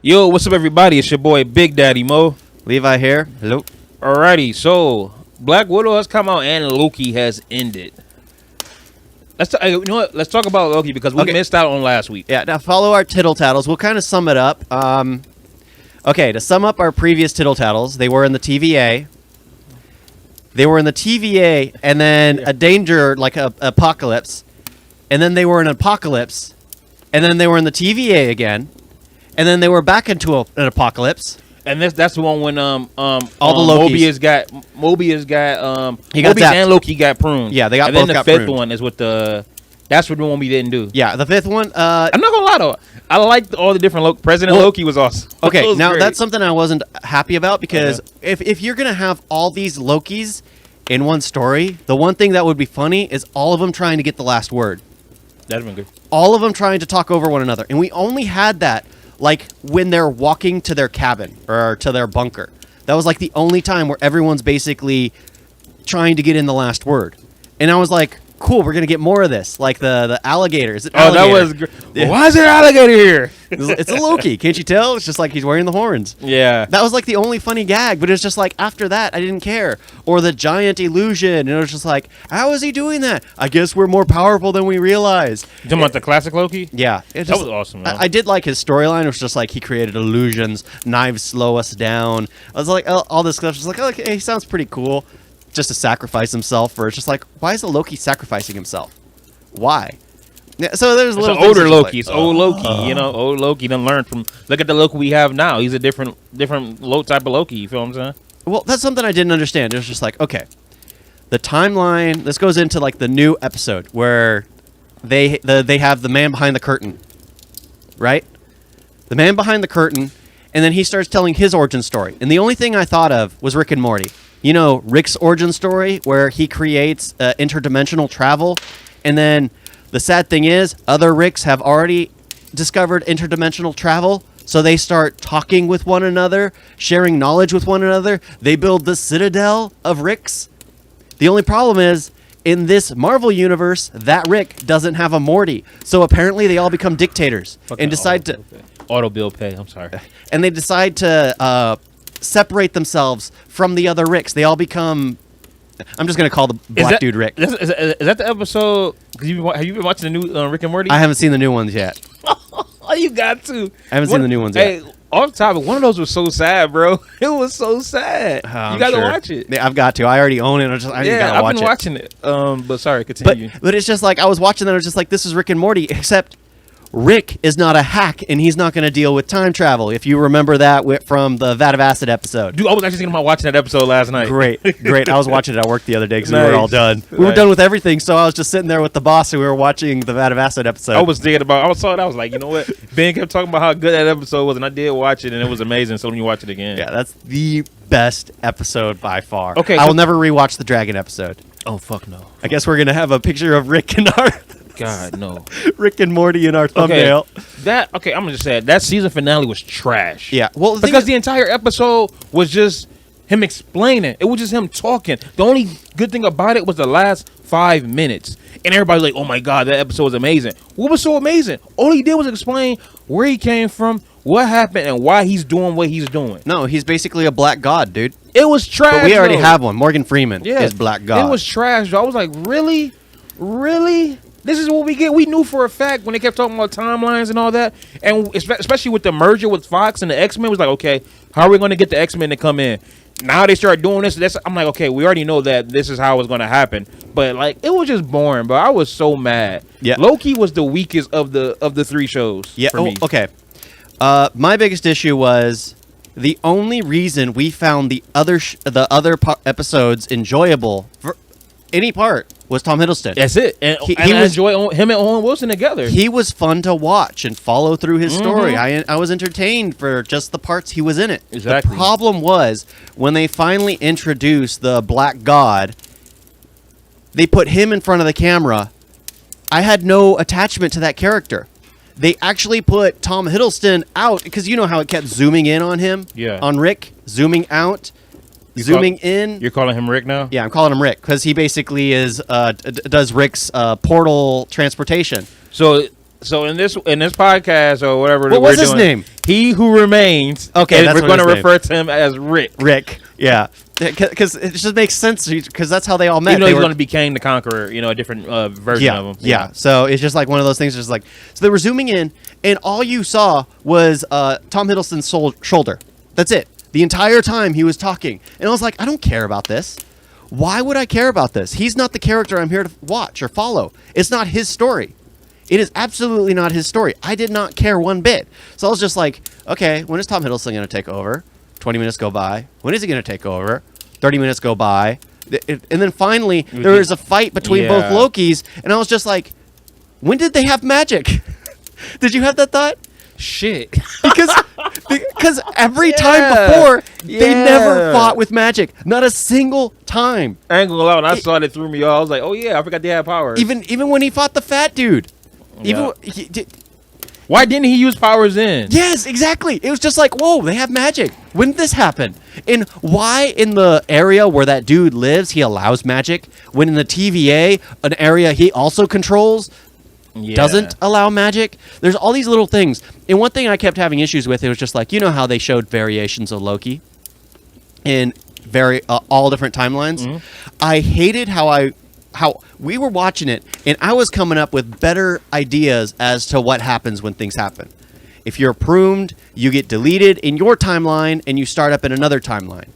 Yo, what's up, everybody? It's your boy Big Daddy Mo. Levi here. Hello. Alrighty, so Black Widow has come out and Loki has ended. You know what? Let's talk about Loki because we missed out on last week. Yeah, now follow our tittle tattles. We'll kind of sum it up. Okay, to sum up our previous tittle tattles, they were in the TVA. And then a danger, like a apocalypse. And then they were in an apocalypse. And then they were in the TVA again. And then they were back into an apocalypse. And that's the one when all the Lokis. Mobius got zapped. and Loki got pruned. Yeah, they got and both then got the fifth pruned. one is with that's what the one we didn't do. Yeah, the fifth one. I'm not gonna lie though, I liked all the different President Loki was awesome. Okay, was now great. that's something I wasn't happy about because if you're gonna have all these Lokis in one story, the one thing that would be funny is all of them trying to get the last word. That'd been good. All of them trying to talk over one another, and we only had that like when they're walking to their cabin or to their bunker. That was like the only time where everyone's basically trying to get in the last word. And I was like, cool, we're going to get more of this. Like the alligator. Is it alligator? That was great. Yeah. Why is there an alligator here? It's a Loki. Can't you tell? It's just like he's wearing the horns. Yeah. That was like the only funny gag, but it's just like after that, I didn't care. Or the giant illusion. And it was just like, how is he doing that? I guess we're more powerful than we realized. You talking about the classic Loki? Yeah. That was awesome, man. I did like his storyline. It was just like he created illusions, knives slow us down. I was like, all this stuff. Just like, okay, he sounds pretty cool. Just to sacrifice himself for, it's just like, why is the Loki sacrificing himself? Why? Yeah, so there's a little older Loki. It's old Loki. Old Loki done learned from. Look at the Loki we have now. He's a different type of Loki. You feel what I'm saying? Well, that's something I didn't understand. It was just like, okay, the timeline. This goes into like the new episode where they have the man behind the curtain, right? The man behind the curtain, and then he starts telling his origin story. And the only thing I thought of was Rick and Morty. You know, Rick's origin story where he creates interdimensional travel, and then the sad thing is other Ricks have already discovered interdimensional travel, so they start talking with one another, sharing knowledge with one another. They build the citadel of Ricks. The only problem is, in this Marvel universe, that Rick doesn't have a Morty, so apparently they all become dictators and decide to... Auto bill pay, I'm sorry. And they decide to... separate themselves from the other Ricks. They all become... I'm just going to call the black dude Rick. Is that the episode... Have you been watching the new Rick and Morty? I haven't seen the new ones yet. Oh, you got to. I haven't seen the new ones yet. Hey, off topic, one of those was so sad, bro. It was so sad. You got to watch it. Yeah, I've got to. I already own it. I gotta watch it. I've been watching it. But sorry, continue. But it's just like, I was watching that, I was just like, this is Rick and Morty, except... Rick is not a hack, and he's not going to deal with time travel. If you remember that from the Vat of Acid episode. Dude, I was actually thinking about watching that episode last night. Great. I was watching it at work the other day because we were all done. We were done with everything, so I was just sitting there with the boss, and we were watching the Vat of Acid episode. I was thinking about, I was like, you know what? Ben kept talking about how good that episode was, and I did watch it, and it was amazing, so let me watch it again. Yeah, that's the best episode by far. Okay, I will never rewatch the Dragon episode. Oh, fuck no. I guess we're going to have a picture of Rick and our... God, no. Rick and Morty in our thumbnail. I'm gonna just say that season finale was trash. Yeah, well, because the entire episode was just him explaining. It was just him talking. The only good thing about it was the last 5 minutes, and everybody's like, "Oh my god, that episode was amazing." What was so amazing? All he did was explain where he came from, what happened, and why he's doing what he's doing. No, he's basically a black god, dude. It was trash. But we already have one. Morgan Freeman is black god. It was trash. I was like, really? This is what we get. We knew for a fact when they kept talking about timelines and all that, and especially with the merger with Fox and the X-Men, it was like, okay, how are we going to get the X-Men to come in? Now they start doing this. I'm like, okay, we already know that this is how it's going to happen. But like, it was just boring. But I was so mad. Yeah, Loki was the weakest of the three shows. Yeah. For me. Okay. My biggest issue was the only reason we found the other episodes enjoyable for any part was Tom Hiddleston. That's it. And I enjoy him and Owen Wilson together. He was fun to watch and follow through his story. I was entertained for just the parts he was in it. Exactly. The problem was when they finally introduced the Black God, they put him in front of the camera. I had no attachment to that character. They actually put Tom Hiddleston out because you know how it kept zooming in on him? Yeah. On Rick, zooming out. Zooming in. You're calling him Rick now? Yeah, I'm calling him Rick because he basically does Rick's portal transportation. So So in this podcast or whatever, What we're was his doing, name? He Who Remains. Okay, and that's we're what going to his refer to him as Rick. Rick. Yeah, because it just makes sense because that's how they all met. Even though They he's were- going to be Kang the Conqueror, a different version of him. Yeah. So it's just like one of those things. Just like so, they were zooming in, and all you saw was Tom Hiddleston's shoulder. That's it. The entire time he was talking, and I was like, I don't care about this. Why would I care about this? He's not the character I'm here to watch or follow. It's not his story. It is absolutely not his story. I did not care one bit. So I was just like, okay, when is Tom Hiddleston going to take over? 20 minutes go by. When is he going to take over? 30 minutes go by. And then finally, there was a fight between both Lokis, and I was just like, when did they have magic? Did you have that thought? Shit. Because every time before, they never fought with magic. Not a single time. I ain't gonna lie, when I saw it, it threw me off. I was like, oh yeah, I forgot they had powers. Even when he fought the fat dude. Yeah. Why didn't he use powers then? Yes, exactly. It was just like, whoa, they have magic. When did this happen? And why in the area where that dude lives, he allows magic, when in the TVA, an area he also controls, doesn't allow magic? There's all these little things. And one thing I kept having issues with, it was just like, you know how they showed variations of Loki in all different timelines? Mm-hmm. I hated how we were watching it, and I was coming up with better ideas as to what happens when things happen. If you're pruned, you get deleted in your timeline, and you start up in another timeline.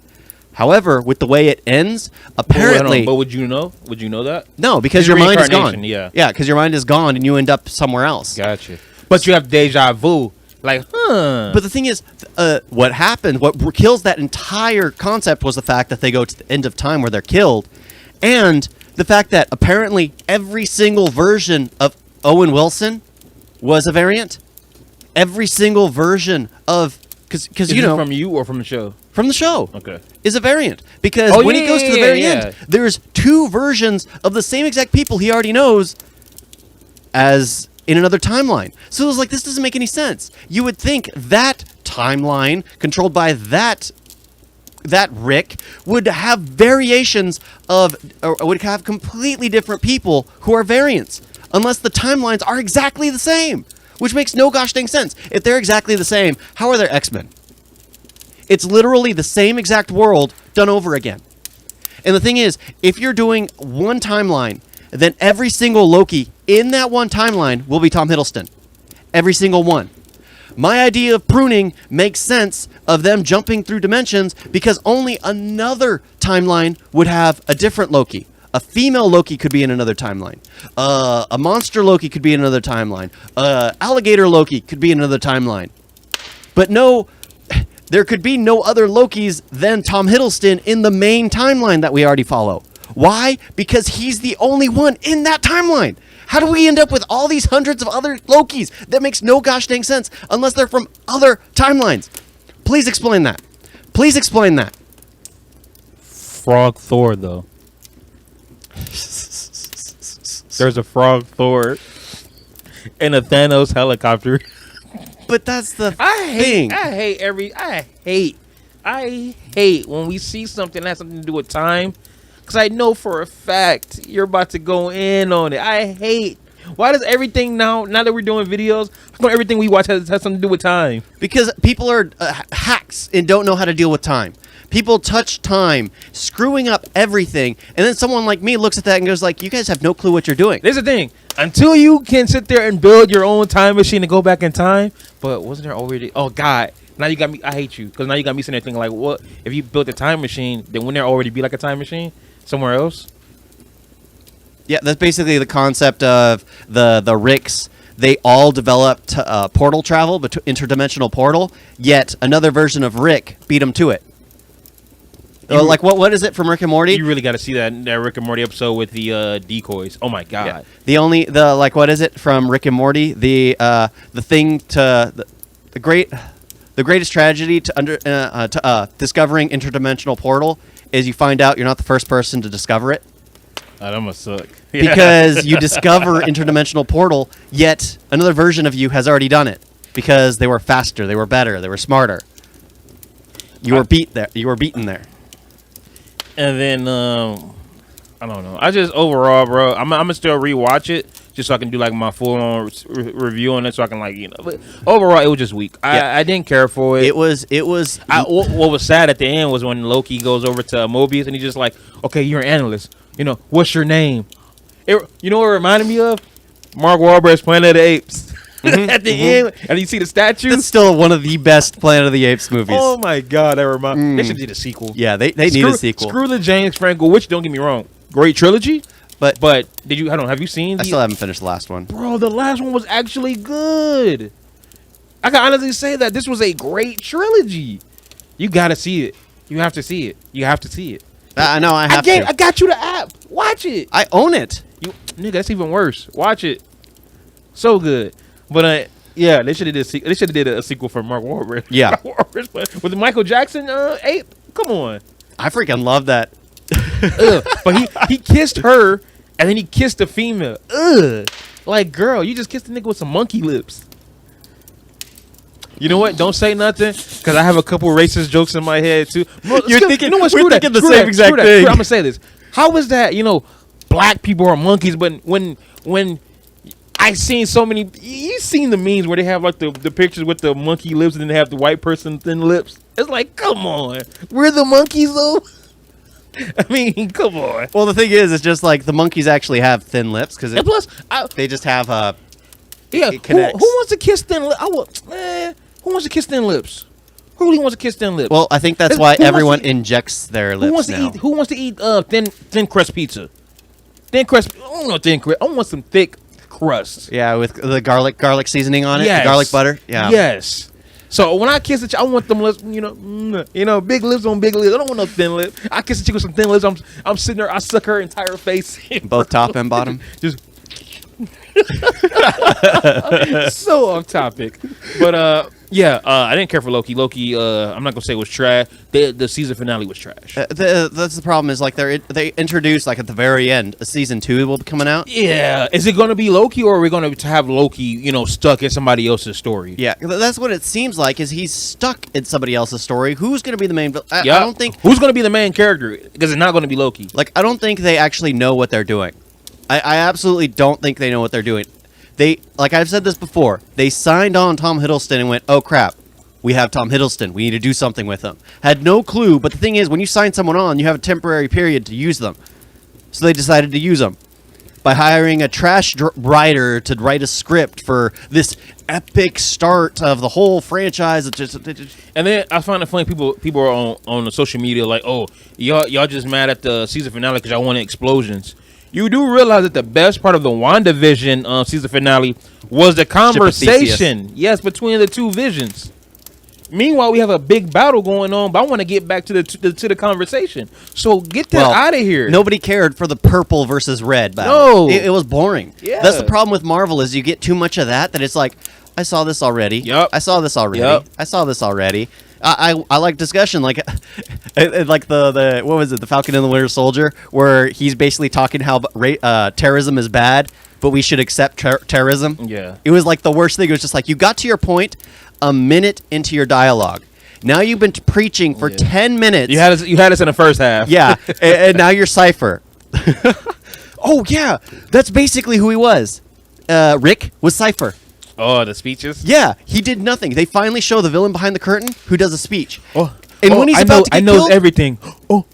However, with the way it ends, apparently... But would you know? Would you know that? No, because your mind is gone. Reincarnation, Yeah, because your mind is gone, and you end up somewhere else. Gotcha. But you have deja vu. Like, But the thing is, what happened, what kills that entire concept was the fact that they go to the end of time where they're killed, and the fact that apparently every single version of Owen Wilson was a variant. Every single version of... Because you know... from you or from the show? From the show. Okay. Is a variant. Because when he goes to the very end, there's two versions of the same exact people he already knows as in another timeline. So it was like, this doesn't make any sense. You would think that timeline, controlled by that Rick, would have variations of, or would have completely different people who are variants, unless the timelines are exactly the same, which makes no gosh dang sense. If they're exactly the same, how are there X-Men? It's literally the same exact world done over again. And the thing is, if you're doing one timeline, then every single Loki in that one timeline will be Tom Hiddleston. Every single one. My idea of pruning makes sense of them jumping through dimensions because only another timeline would have a different Loki. A female Loki could be in another timeline. A monster Loki could be in another timeline. Alligator Loki could be in another timeline. But no... There could be no other Lokis than Tom Hiddleston in the main timeline that we already follow. Why? Because he's the only one in that timeline. How do we end up with all these hundreds of other Lokis? That makes no gosh dang sense unless they're from other timelines. Please explain that. Please explain that. Frog Thor, though. There's a Frog Thor and a Thanos helicopter. But that's the thing. I hate when we see something that has something to do with time, because I know for a fact you're about to go in on it. I hate. Why does everything now that we're doing videos, everything we watch has something to do with time? Because people are hacks and don't know how to deal with time. People touch time, screwing up everything, and then someone like me looks at that and goes like, you guys have no clue what you're doing. There's the thing. Until you can sit there and build your own time machine and go back in time, but wasn't there already... Oh, God. Now you got me... I hate you, because now you got me sitting there thinking like, what? If you built a time machine, then wouldn't there already be like a time machine somewhere else? Yeah, that's basically the concept of the Ricks. They all developed portal travel, interdimensional portal, yet another version of Rick beat them to it. Like what is it from Rick and Morty? You really got to see that Rick and Morty episode with the decoys. Oh my God! Yeah. What is it from Rick and Morty? The thing to the greatest tragedy to discovering interdimensional portal is you find out you're not the first person to discover it. That must suck. Because you discover interdimensional portal, yet another version of you has already done it because they were faster, they were better, they were smarter. You were beaten there. And then I don't know. I just overall, bro, I'm gonna still rewatch it just so I can do like my full on review on it, so I can like But overall, it was just weak. I didn't care for it. It was. What was sad at the end was when Loki goes over to Mobius and he's just like, okay, you're an analyst. What's your name? You know what it reminded me of? Mark Wahlberg's Planet of the Apes. At the end, and you see the statues. That's still one of the best Planet of the Apes movies. Oh my god, that reminds. They should do a sequel. Yeah, they need a sequel. Screw the James Franco, which don't get me wrong, great trilogy. But did you? I don't know. Have you seen? I still haven't finished the last one. Bro, the last one was actually good. I can honestly say that this was a great trilogy. You gotta see it. You have to see it. You have to see it. I know. I have to. I got you the app. Watch it. I own it. Nigga, that's even worse. Watch it. So good. But yeah, they should have did a sequel for Mark Wahlberg. Yeah. With Michael Jackson ape. Come on. I freaking love that. But he kissed her and then he kissed the female. Ugh. Like, girl, you just kissed the nigga with some monkey lips. You know what? Don't say nothing, because I have a couple racist jokes in my head too. You're thinking, we're thinking the same exact thing. I'm gonna say this. How is that? Black people are monkeys, but when I seen so many, you seen the memes where they have like the pictures with the monkey lips and then they have the white person thin lips. It's like, come on, we're the monkeys though. I mean, come on. Well, the thing is, it's just like the monkeys actually have thin lips because plus they just have It connects. Who wants to kiss thin lips? Who wants to kiss thin lips? Who really wants to kiss thin lips? Well, I think that's why everyone injects their lips now. Who wants to eat thin crust pizza? Thin crust. I don't know thin crust. I want some thick crust. Yeah, with the garlic seasoning on it, yes. the garlic butter. Yeah. Yes. So when I kiss a chick, I want them lips, big lips on big lips. I don't want no thin lip. I kiss a chick with some thin lips. I'm sitting there. I suck her entire face. Both top and bottom. Just so off topic, but I didn't care for Loki. I'm not gonna say it was trash. The season finale was trash. That's the problem. Is like they introduced like at the very end a season 2 will be coming out. Yeah, is it gonna be Loki or are we gonna have Loki stuck in somebody else's story? Yeah, that's what it seems like. Is he's stuck in somebody else's story? Who's gonna be the main? I don't think who's gonna be the main character, because it's not gonna be Loki. Like, I don't think they actually know what they're doing. I absolutely don't think they know what they're doing. Like I've said this before, they signed on Tom Hiddleston and went, oh crap, we have Tom Hiddleston, we need to do something with him. Had no clue, but the thing is, when you sign someone on, you have a temporary period to use them. So they decided to use them by hiring a trash writer to write a script for this epic start of the whole franchise. And then I find it funny, people are on the social media like, oh, y'all just mad at the season finale because y'all wanted explosions. You do realize that the best part of the WandaVision season finale was the conversation, yes, between the two visions. Meanwhile, we have a big battle going on, but I want to get back to the conversation. So get that out of here. Nobody cared for the purple versus red battle. No, it was boring. Yeah. That's the problem with Marvel, is you get too much of that it's like, I saw this already. Yep. I saw this already. Yep. I saw this already. I like discussion, like like the what was it, the Falcon and the Winter Soldier, where he's basically talking how terrorism is bad, but we should accept terrorism. Yeah, it was like the worst thing. It was just like, you got to your point a minute into your dialogue. Now you've been preaching for 10 minutes. You had us in the first half. Yeah, and now you're Cypher. Oh yeah, that's basically who he was. Rick was Cypher. Oh, the speeches? Yeah, he did nothing. They finally show the villain behind the curtain who does a speech. Oh, and when he's about to get killed, everything. Oh,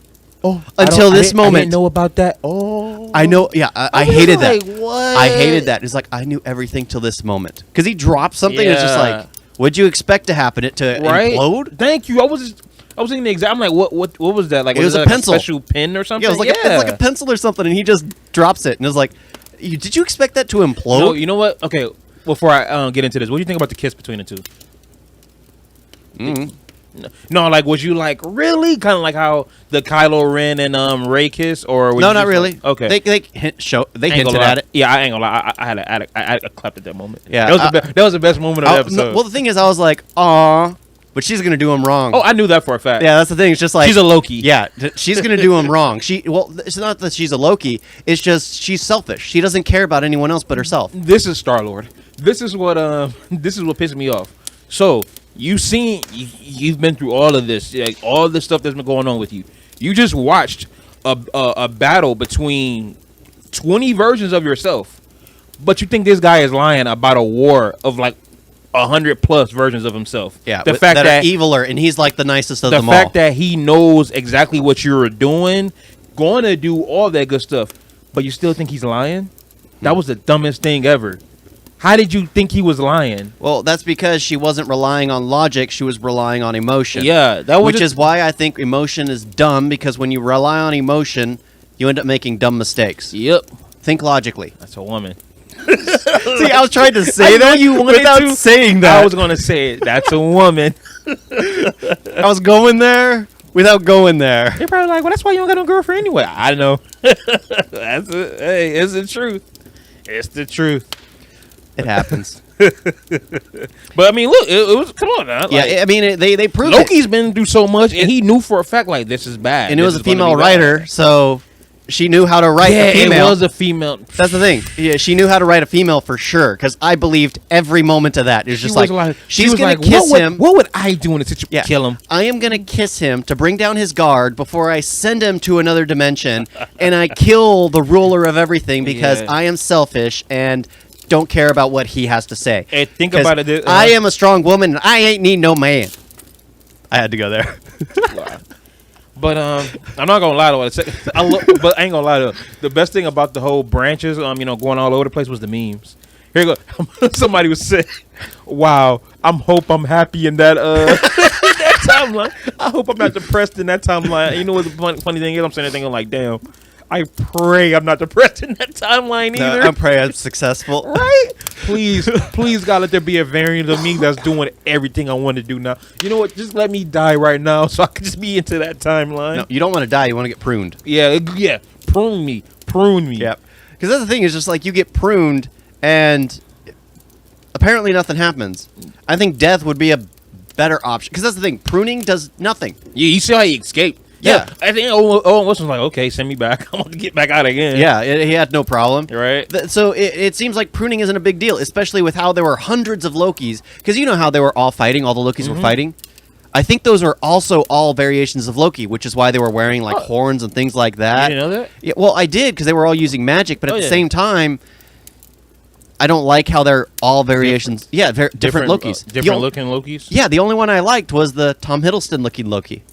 until this moment. I didn't know about that. Oh, I know. Yeah, I hated that. What? I hated that. It's like, I knew everything till this moment, because he dropped something. Yeah. It's just like, what'd you expect to happen? It to implode? Thank you. I was thinking the exact. I'm like, what was that? Like, it was a like pencil, a special pen or something. Yeah, it was like it's like a pencil or something, and he just drops it, and it was like, did you expect that to implode? No, you know what? Okay. Before I get into this, what do you think about the kiss between the two? No, like, was you like, really? Kind of like how the Kylo Ren and Rey kiss, or no, not really. Like, okay, they hinted at it. Yeah, I ain't gonna lie. I clapped at that moment. Yeah, that was the best moment of the episode. Well, the thing is, I was like, aw, but she's gonna do him wrong. Oh, I knew that for a fact. Yeah, that's the thing. It's just like, she's a Loki. Yeah, she's gonna do him wrong. It's not that she's a Loki. It's just she's selfish. She doesn't care about anyone else but herself. This is Star-Lord. This is what pissed me off. So you've been through all of this, like all the stuff that's been going on with you. You just watched a battle between 20 versions of yourself. But you think this guy is lying about a war of like 100+ versions of himself? Yeah, the fact that are eviler, and he's like the nicest of the them all. fact that he knows exactly what you're doing, going to do all that good stuff, but you still think he's lying? That was the dumbest thing ever. How did you think he was lying? Well, that's because she wasn't relying on logic; she was relying on emotion. Yeah, that was which is why I think emotion is dumb. Because when you rely on emotion, you end up making dumb mistakes. Yep, Think logically. that's a woman. See, I was trying to say I know that you wanted without to. saying that. I was gonna say it. That's a woman. I was going there without going there. They're probably like, well, that's why you don't got no girlfriend anyway. I know. That's it. Hey, it's the truth. It's the truth. It happens. But I mean, look, it was. Come on, now. Yeah, Like, I mean, they proved it. Loki's been through so much, and he knew for a fact like this is bad, And it This was a is gonna female be bad. writer, so she knew how to write Yeah, a female. it was a female. That's the thing. Yeah, she knew how to write a female for sure. Because I believed every moment of that. It was She just was like, she she's was gonna like, kiss him. What would I do in a situation? Yeah, Kill him. I am gonna kiss him to bring down his guard before I send him to another dimension, and I kill the ruler of everything because Yeah. I am selfish and don't care about what he has to say. Hey, think 'Cause about it. I am a strong woman, and I ain't need no man. I had to go there. But I'm not gonna lie to it. But I ain't gonna lie to it. The best thing about the whole branches, going all over the place was the memes. Here you go. Somebody was saying, "Wow, I'm happy in that that timeline. I hope I'm not depressed in that timeline." You know what the funny thing is? I'm saying thinking like, "Damn, I pray I'm not depressed in that timeline either." I'm praying I'm successful. Right? Please, God, let there be a variant of me that's doing everything I want to do now. You know what? Just let me die right now so I can just be into that timeline. No, you don't want to die. You want to get pruned. Yeah. Prune me. Yep. Because that's the thing is just like you get pruned and apparently nothing happens. I think death would be a better option. Because that's the thing. Pruning does nothing. Yeah, you see how he escaped? Yeah. I think Owen Wilson was like, okay, send me back. I'm going to get back out again. Yeah, he had no problem. Right? So it seems like pruning isn't a big deal, especially with how there were hundreds of Lokis. Because you know how they were all fighting, all the Lokis were fighting? I think those are also all variations of Loki, which is why they were wearing like horns and things like that. You didn't know that? Yeah, well, I did because they were all using magic, but at the yeah. same time, I don't like how they're all variations. Different Lokis. Different looking Lokis? Yeah, the only one I liked was the Tom Hiddleston looking Loki.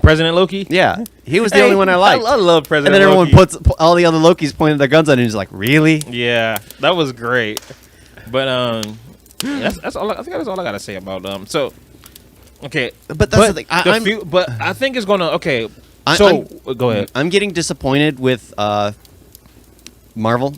President Loki? Yeah, he was the only one I liked. I love And President then everyone Loki. all the other Lokis pointed their guns at him and he's like, really? Yeah, that was great. But that's all. I think that's all I gotta say about So, okay, But that's the thing. but I think it's gonna. Okay, I'm- go ahead. I'm getting disappointed with Marvel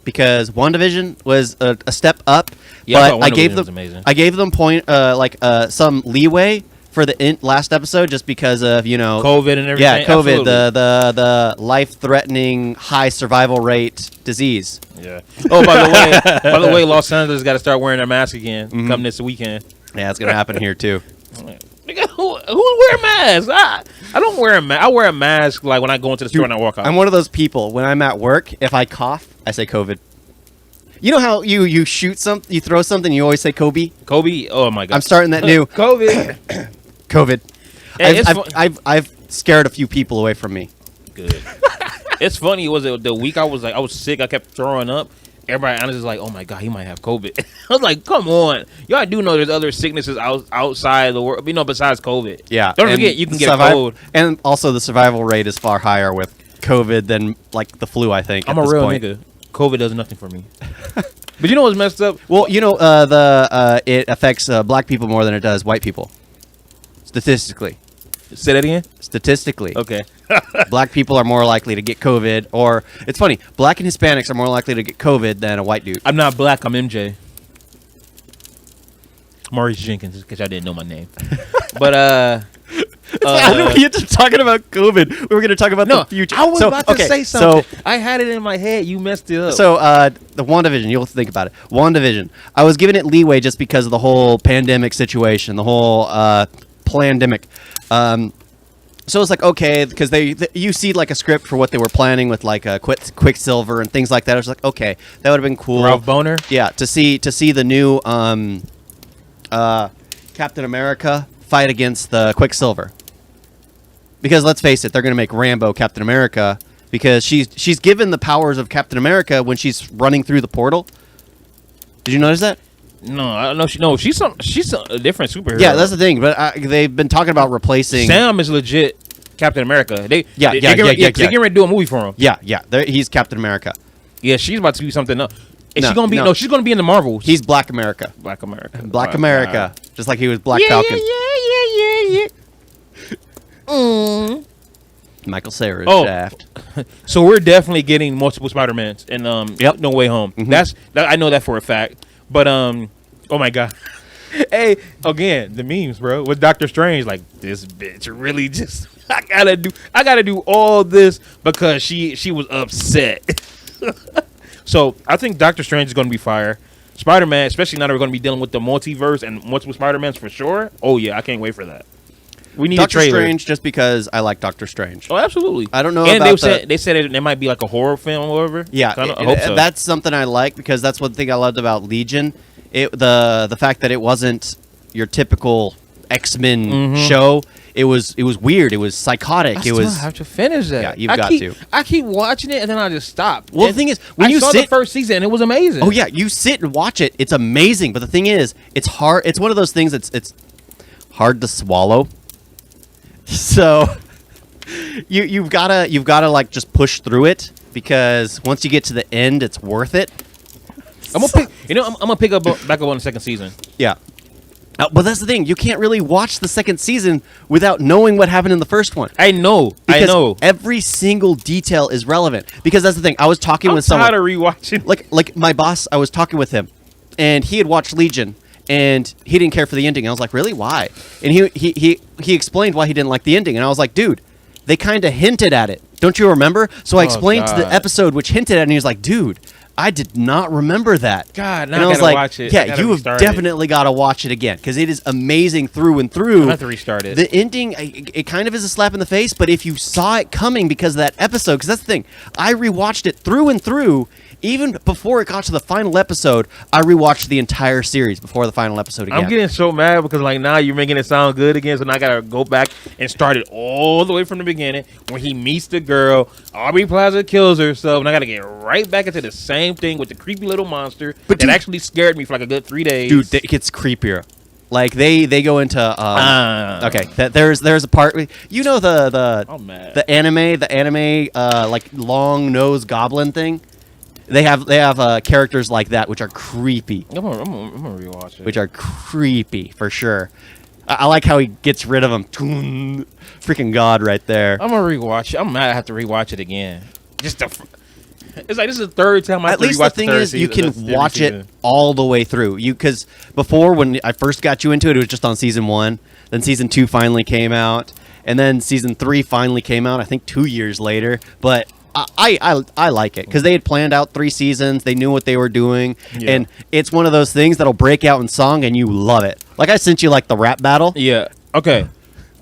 because WandaVision was a step up, Yeah, I but thought I gave WandaVision them was amazing. I gave them some leeway for the last episode just because of COVID and everything. yeah, COVID, Absolutely. the life-threatening high survival rate disease. Yeah. Oh, by the way, Los Angeles got to start wearing their mask again come this weekend. Yeah, it's gonna happen here too. Nigga, who wear masks? I don't wear a mask. I wear a mask like when I go into the store and I walk out. I'm one of those people when I'm at work. If I cough, I say COVID. You know how you shoot something, you throw something, you always say Kobe. Kobe. Oh my God. I'm starting that new COVID. COVID. Hey, it's I've scared a few people away from me. Good. It's funny. Was it the week I was sick? I kept throwing up. Everybody honestly was like, "Oh my God, he might have COVID." I was like, "Come on, y'all do know there's other sicknesses outside the world, besides COVID." Yeah. Don't and forget you can get a cold. And also the survival rate is far higher with COVID than like the flu, I think. I'm at a this real point. nigga. COVID does nothing for me. But you know what's messed up? Well, it affects black people more than it does white people. Statistically. Say that again. Statistically. Okay. Black people are more likely to get COVID, or it's funny, black and Hispanics are more likely to get COVID than a white dude. I'm not black. I'm MJ. Maurice Jenkins, because I didn't know my name. But I know we get to talking about COVID. We were going to talk about the future. I was about to say something. So, I had it in my head. You messed it up. So, the WandaVision, you'll think about it. WandaVision. I was giving it leeway just because of the whole pandemic situation, the whole plandemic. So it's like, okay, because you see like a script for what they were planning with like Quicksilver and things like that. I was like, okay, that would have been cool. Ralph Boner? Yeah, to see the new Captain America fight against the Quicksilver. Because let's face it, they're going to make Rambo Captain America, because she's given the powers of Captain America when she's running through the portal. Did you notice that? No, I don't know. She's a different superhero. Yeah, that's the thing. But they've been talking about replacing. Sam is legit Captain America. They Yeah. They're getting ready to do a movie for him. Yeah. He's Captain America. Yeah, she's about to do something else. Is No, she gonna be? no. No, she's gonna be in the Marvels. He's Black America. Black America. Black America. Just like he was Black Yeah, Falcon. yeah. Michael Cera's Oh. Shaft. So we're definitely getting multiple Spider-Mans and Yep. No Way Home. Mm-hmm. I know that for a fact. But oh my god. Hey, again, the memes, bro, with Doctor Strange, like this bitch really just I gotta do all this because she was upset. So I think Doctor Strange is gonna be fire. Spider-Man, especially now that we're gonna be dealing with the multiverse and multiple Spider-Mans for sure. Oh yeah, I can't wait for that. We need Doctor a trailer. Strange, just because I like Doctor Strange. Oh, absolutely. I don't know and about they said it might be like a horror film or whatever. Yeah, I hope so. that's something I like because that's one thing I loved about Legion. The fact that it wasn't your typical X-Men show. It was weird. It was psychotic. I have to finish that. Yeah, you've got to. I keep watching it and then I just stop. Well, the thing is, when I you saw the first season and it was amazing. Oh yeah, you sit and watch it. It's amazing. But the thing is, it's hard. It's one of those things that's it's hard to swallow. So you've gotta like just push through it because once you get to the end, it's worth it. I'm gonna pick up back up on the second season. Yeah. But that's the thing. You can't really watch the second season without knowing what happened in the first one. I know. Because every single detail is relevant. Because that's the thing. I was talking with someone. I'm tired of rewatching. Like my boss, I was talking with him, and he had watched Legion, and he didn't care for the ending. I was like, really? Why? And he explained why he didn't like the ending, and I was like, dude, they kind of hinted at it. Don't you remember? So I explained to the episode which hinted at it, and he was like, dude, I did not remember that. God, now and I was gotta like, watch it. Yeah, you have definitely got to watch it again because it is amazing through and through. I have to restart it. The ending, it kind of is a slap in the face, but if you saw it coming because of that episode, because that's the thing, I rewatched it through and through. Even before it got to the final episode, I rewatched the entire series before the final episode again. I'm getting so mad because like now you're making it sound good again, so now I gotta go back and start it all the way from the beginning when he meets the girl. Aubrey Plaza kills herself, and I gotta get right back into the same thing with the creepy little monster that actually scared me for like a good 3 days. Dude, it gets creepier. Like they go into okay. There's a part the anime like long nose goblin thing. They have characters like that which are creepy. I'm gonna rewatch it. Which are creepy for sure. I like how he gets rid of them. Freaking god right there. I'm gonna rewatch it. I'm mad I have to rewatch it again. It's like this is the third time I have to rewatch the thing is you can watch it all the way through. Because before when I first got you into it, it was just on season 1. Then season 2 finally came out, and then season 3 finally came out. I think 2 years later, but. I like it because they had planned out 3 seasons. They knew what they were doing, and it's one of those things that'll break out in song, and you love it. Like I sent you like the rap battle. Yeah. Okay.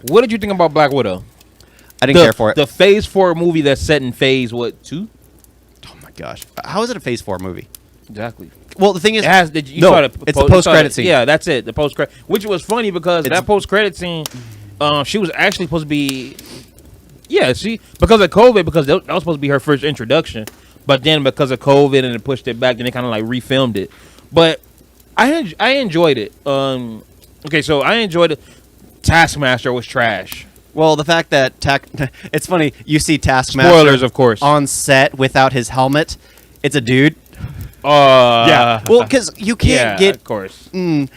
What did you think about Black Widow? I didn't care for it. The Phase 4 movie that's set in Phase 2? Oh my gosh! How is it a Phase 4 movie? Exactly. Well, the thing is, it's the post-credit scene. Yeah, that's it. The post-credit, which was funny because that post-credit scene, she was actually supposed to be. Yeah, because of COVID, because that was supposed to be her first introduction, but then because of COVID and it pushed it back, then they kind of like refilmed it. But I enjoyed it. Okay, so I enjoyed it. Taskmaster was trash. Well, the fact that it's funny you see Taskmaster spoilers, of course, on set without his helmet. It's a dude. Yeah. Well, because you can't get of course. And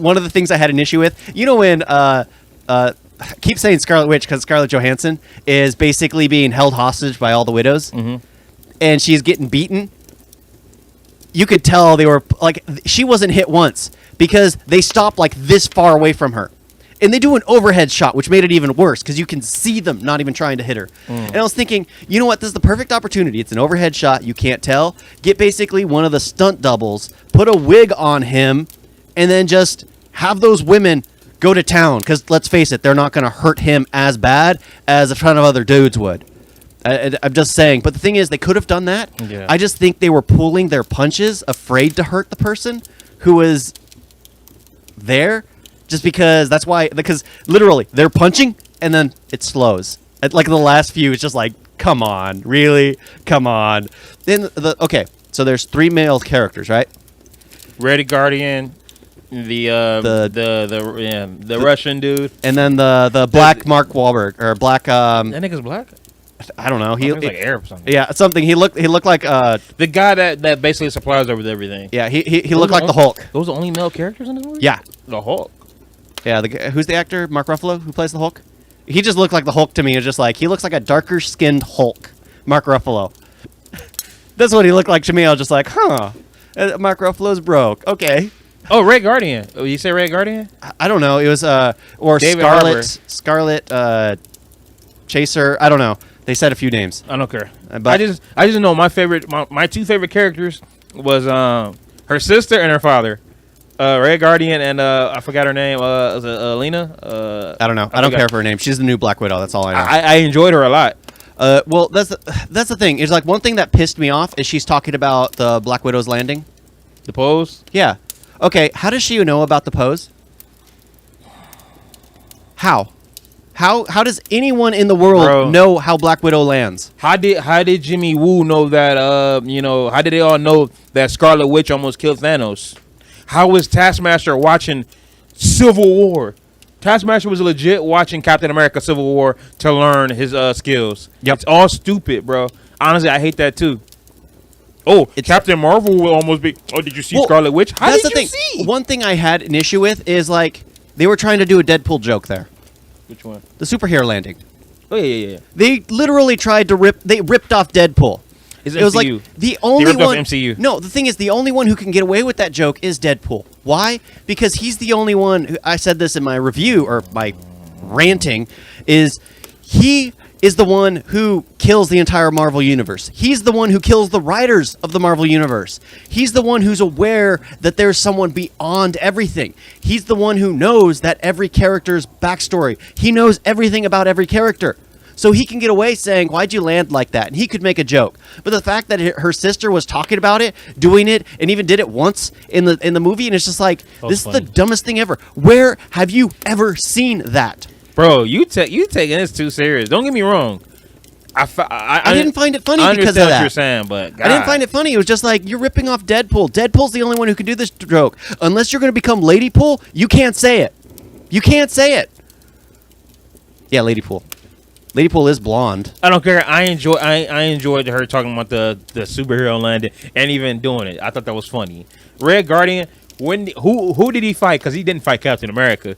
one of the things I had an issue with, when I keep saying Scarlet Witch because Scarlett Johansson is basically being held hostage by all the widows, and she's getting beaten. You could tell they were like she wasn't hit once because they stopped like this far away from her, and they do an overhead shot, which made it even worse because you can see them not even trying to hit her. And I was thinking, you know what? This is the perfect opportunity. It's an overhead shot. You can't tell. Get basically one of the stunt doubles, put a wig on him, and then just have those women go to town, because let's face it, they're not going to hurt him as bad as a ton of other dudes would. I'm just saying. But the thing is, they could have done that. Yeah. I just think they were pulling their punches, afraid to hurt the person who was there, just because literally, they're punching, and then it slows. Like the last few, it's just like, come on, really? Come on. Then okay, so there's 3 male characters, right? Red Guardian, the Russian dude. And then the black Mark Wahlberg or black That nigga's black. I don't know. He looks like Arab or something. Yeah, something. He looked like the guy that basically supplies over everything. yeah, he looked like the Hulk. Those are the only male characters in this movie. Yeah. The Hulk. Yeah, who's the actor? Mark Ruffalo, who plays the Hulk? He just looked like the Hulk to me. It's just like he looks like a darker skinned Hulk. Mark Ruffalo. That's what he looked like to me. I was just like, huh. Mark Ruffalo's broke. Okay. Oh, Red Guardian. Oh, you say Red Guardian? I don't know. It was or David Scarlet Chaser. I don't know. They said a few names. I don't care. But I just know my 2 favorite characters was her sister and her father. Red Guardian and I forgot her name. Was it Alina? I don't know. I don't care for her name. She's the new Black Widow. That's all I know. I enjoyed her a lot. Well, that's the thing. It's like one thing that pissed me off is she's talking about the Black Widow's landing. The pose. Yeah. Okay. How does she know about the pose? How does anyone in the world know how Black Widow lands? How did Jimmy Woo know that? How did they all know that Scarlet Witch almost killed Thanos? How was Taskmaster watching Civil War? Taskmaster was legit watching Captain America Civil War to learn his skills. Yep. It's all stupid, bro. Honestly, I hate that too. Oh, Captain Marvel will almost be. Oh, did you see Scarlet Witch? How did you see? One thing I had an issue with is like they were trying to do a Deadpool joke there. Which one? The superhero landing. Oh yeah. They literally tried to ripped off Deadpool. It's it was MCU. like the only ripped off one. MCU. No, the thing is, the only one who can get away with that joke is Deadpool. Why? Because he's the only one. I said this in my review or my ranting. He is the one who kills the entire Marvel universe. He's the one who kills the writers of the Marvel universe. He's the one who's aware that there's someone beyond everything. He's the one who knows that every character's backstory. He knows everything about every character. So he can get away saying, why'd you land like that? And he could make a joke. But the fact that her sister was talking about it, doing it, and even did it once in the movie, and it's just like, this is the dumbest thing ever. Where have you ever seen that? Bro, you taking this too serious. Don't get me wrong. I didn't find it funny I because of understand that. what you're saying, but God. I didn't find it funny. It was just like, you're ripping off Deadpool. Deadpool's the only one who can do this joke. Unless you're going to become Ladypool, you can't say it. You can't say it. Yeah, Ladypool. Ladypool is blonde. I don't care. I enjoyed her talking about the superhero landing and even doing it. I thought that was funny. Red Guardian. Who did he fight? Because he didn't fight Captain America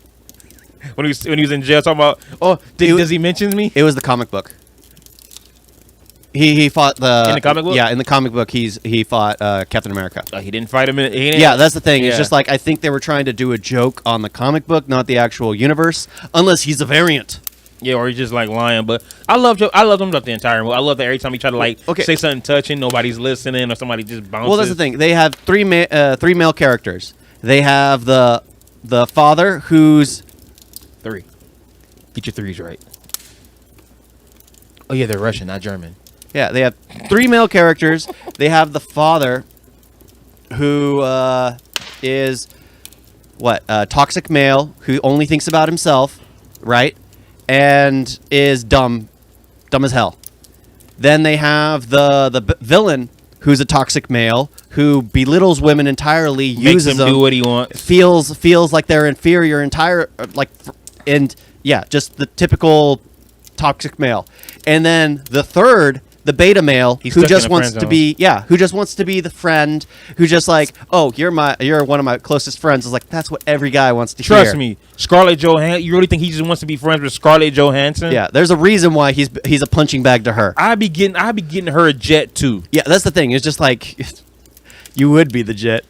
when he was in jail. Talking about does he mention me? It was the comic book. He fought in the comic book. Yeah, in the comic book he fought Captain America. He didn't fight him. Yeah, that's the thing. Yeah. It's just like I think they were trying to do a joke on the comic book, not the actual universe, unless he's a variant. Yeah, or he's just like lying. But I loved him throughout the entire movie. I love that every time he tried to say something touching, nobody's listening, or somebody just bounces. Well, that's the thing. They have three male characters. They have the father, who's 3. Get your 3s right. Oh yeah, they're Russian, not German. Yeah, they have 3 male characters. They have the father, who is toxic male who only thinks about himself, right? And is dumb as hell. Then they have the villain, who's a toxic male who belittles women entirely, Makes uses them do what he wants, feels like they're inferior, just the typical toxic male. And then the third, the beta male, who just wants to be the friend, who just like, oh, you're one of my closest friends. Is like, that's what every guy wants to hear. Trust me, Scarlett Johansson. You really think he just wants to be friends with Scarlett Johansson? Yeah, there's a reason why he's a punching bag to her. I be getting her a jet too. Yeah, that's the thing. It's just like, you would be the jet.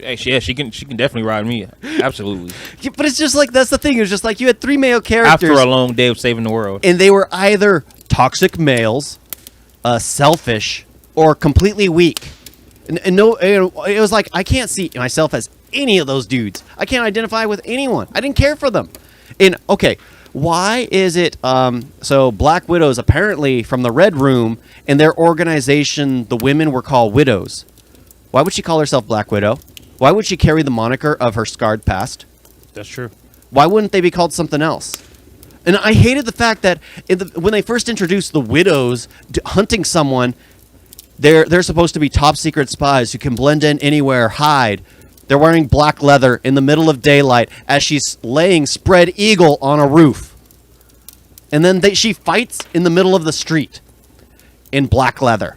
Yeah, she can definitely ride me. Absolutely. Yeah, but it's just like, that's the thing. It's just like you had 3 male characters after a long day of saving the world, and they were either toxic males, selfish, or completely weak. And no, it was like, I can't see myself as any of those dudes. I can't identify with anyone. I didn't care for them. And okay, why is it so Black Widows apparently from the Red Room, in their organization the women were called widows? Why would she call herself Black Widow? Why would she carry the moniker of her scarred past? That's true. Why wouldn't they be called something else? And I hated the fact that when they first introduced the widows hunting someone, they're supposed to be top secret spies who can blend in anywhere, hide. They're wearing black leather in the middle of daylight as she's laying spread eagle on a roof. And then she fights in the middle of the street in black leather.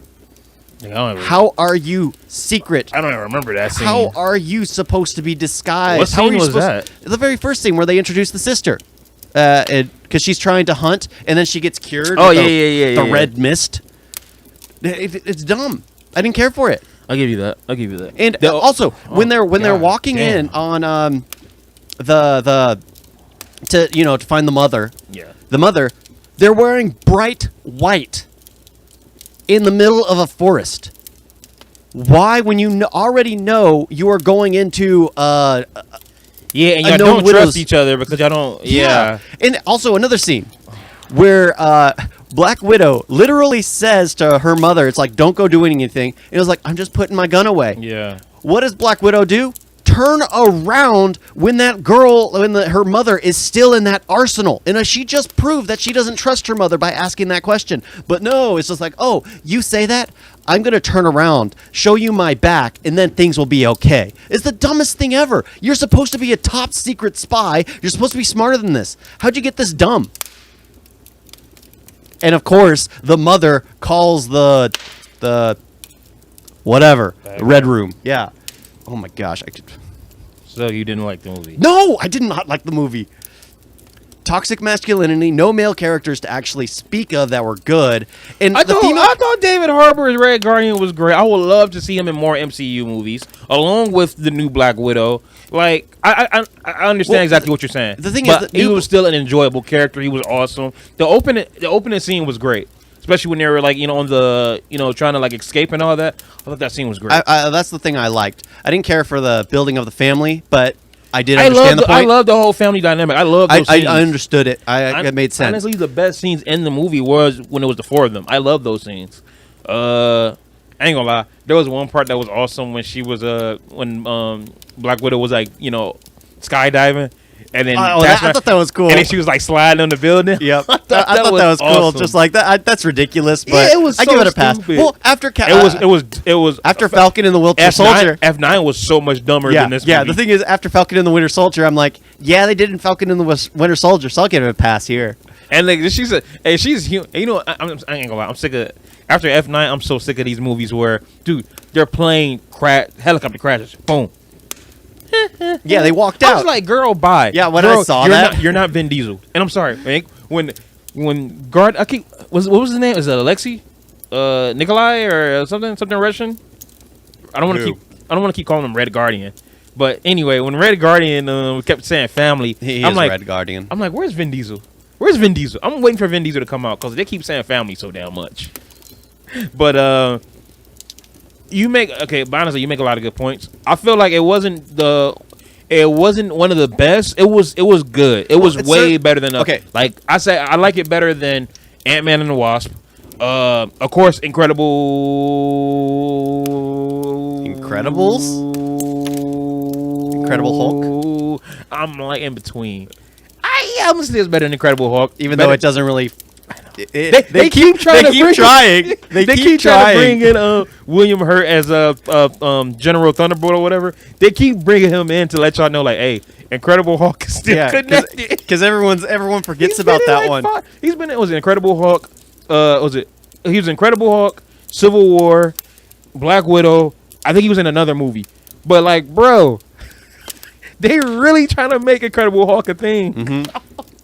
How are you secret? I don't even remember that scene. How are you supposed to be disguised? What scene was that? The very first scene where they introduced the sister. Because she's trying to hunt, and then she gets cured with the red mist. It's dumb. I didn't care for it. I'll give you that. And also, when they're walking in on to find the mother. Yeah. The mother, they're wearing bright white in the middle of a forest. Why, when you already know you are going into and y'all don't trust each other because y'all don't. Yeah. And also another scene where Black Widow literally says to her mother, "It's like, don't go doing anything." And it was like, "I'm just putting my gun away." Yeah. What does Black Widow do? Turn around when that girl, her mother is still in that arsenal. And she just proved that she doesn't trust her mother by asking that question. But no, it's just like, oh, you say that? I'm going to turn around, show you my back, and then things will be okay. It's the dumbest thing ever. You're supposed to be a top secret spy. You're supposed to be smarter than this. How'd you get this dumb? And of course, the mother calls the whatever, the Red Room. Yeah. Oh my gosh, I could. So you didn't like the movie? No, I did not like the movie. Toxic masculinity, no male characters to actually speak of that were good. And I thought David Harbour's Red Guardian was great. I would love to see him in more MCU movies, along with the new Black Widow. Like, I understand exactly what you're saying. The thing is, is, he was still an enjoyable character. He was awesome. The opening scene was great. Especially when they were like, on the, trying to like escape and all that. I thought that scene was great. That's the thing I liked. I didn't care for the building of the family, but I did understand the point. I love the whole family dynamic. I love those scenes. I understood it. It made sense. Honestly, the best scenes in the movie was when it was the four of them. I love those scenes. I ain't gonna lie. There was one part that was awesome when she was when Black Widow was like, skydiving. And then I thought that was cool. And then she was like sliding on the building. Yep, I thought that was cool. Awesome. Just like that, that's ridiculous. But it was so I give it a pass. stupid. Well, after it was after Falcon and the Winter Soldier. F9 was so much dumber than this movie. Yeah, the thing is, after Falcon and the Winter Soldier, I'm like, yeah, they did in Falcon and the Winter Soldier, so I'll give it a pass here. And like she's human. I ain't gonna lie. I'm sick of after F9. I'm so sick of these movies where, dude, their plane helicopter crashes. Boom. Yeah, they walked out. I was like, girl, bye. Yeah, when I saw that. You're not Vin Diesel. And I'm sorry, man. When guard, what was his name? Is it Alexei? Nikolai or something Russian? I don't want to keep calling him Red Guardian. But anyway, when Red Guardian kept saying family, I'm like, Red Guardian. I'm like, where's Vin Diesel? Where's Vin Diesel? I'm waiting for Vin Diesel to come out because they keep saying family so damn much. But honestly, you make a lot of good points. I feel like it wasn't one of the best. It was good. It was way better than like I say, I like it better than Ant-Man and the Wasp. Of course, Incredibles. Incredible Hulk. I'm like in between. I'm gonna say it's better than Incredible Hulk, even though it doesn't really. They keep trying to bring in William Hurt as General Thunderbolt or whatever. They keep bringing him in to let y'all know, like, hey, Incredible Hulk is still connected. Because everyone forgets about that one. He's been in. Was it Incredible Hulk? He was Incredible Hulk, Civil War, Black Widow. I think he was in another movie. But like, bro, they really trying to make Incredible Hulk a thing. Mm-hmm.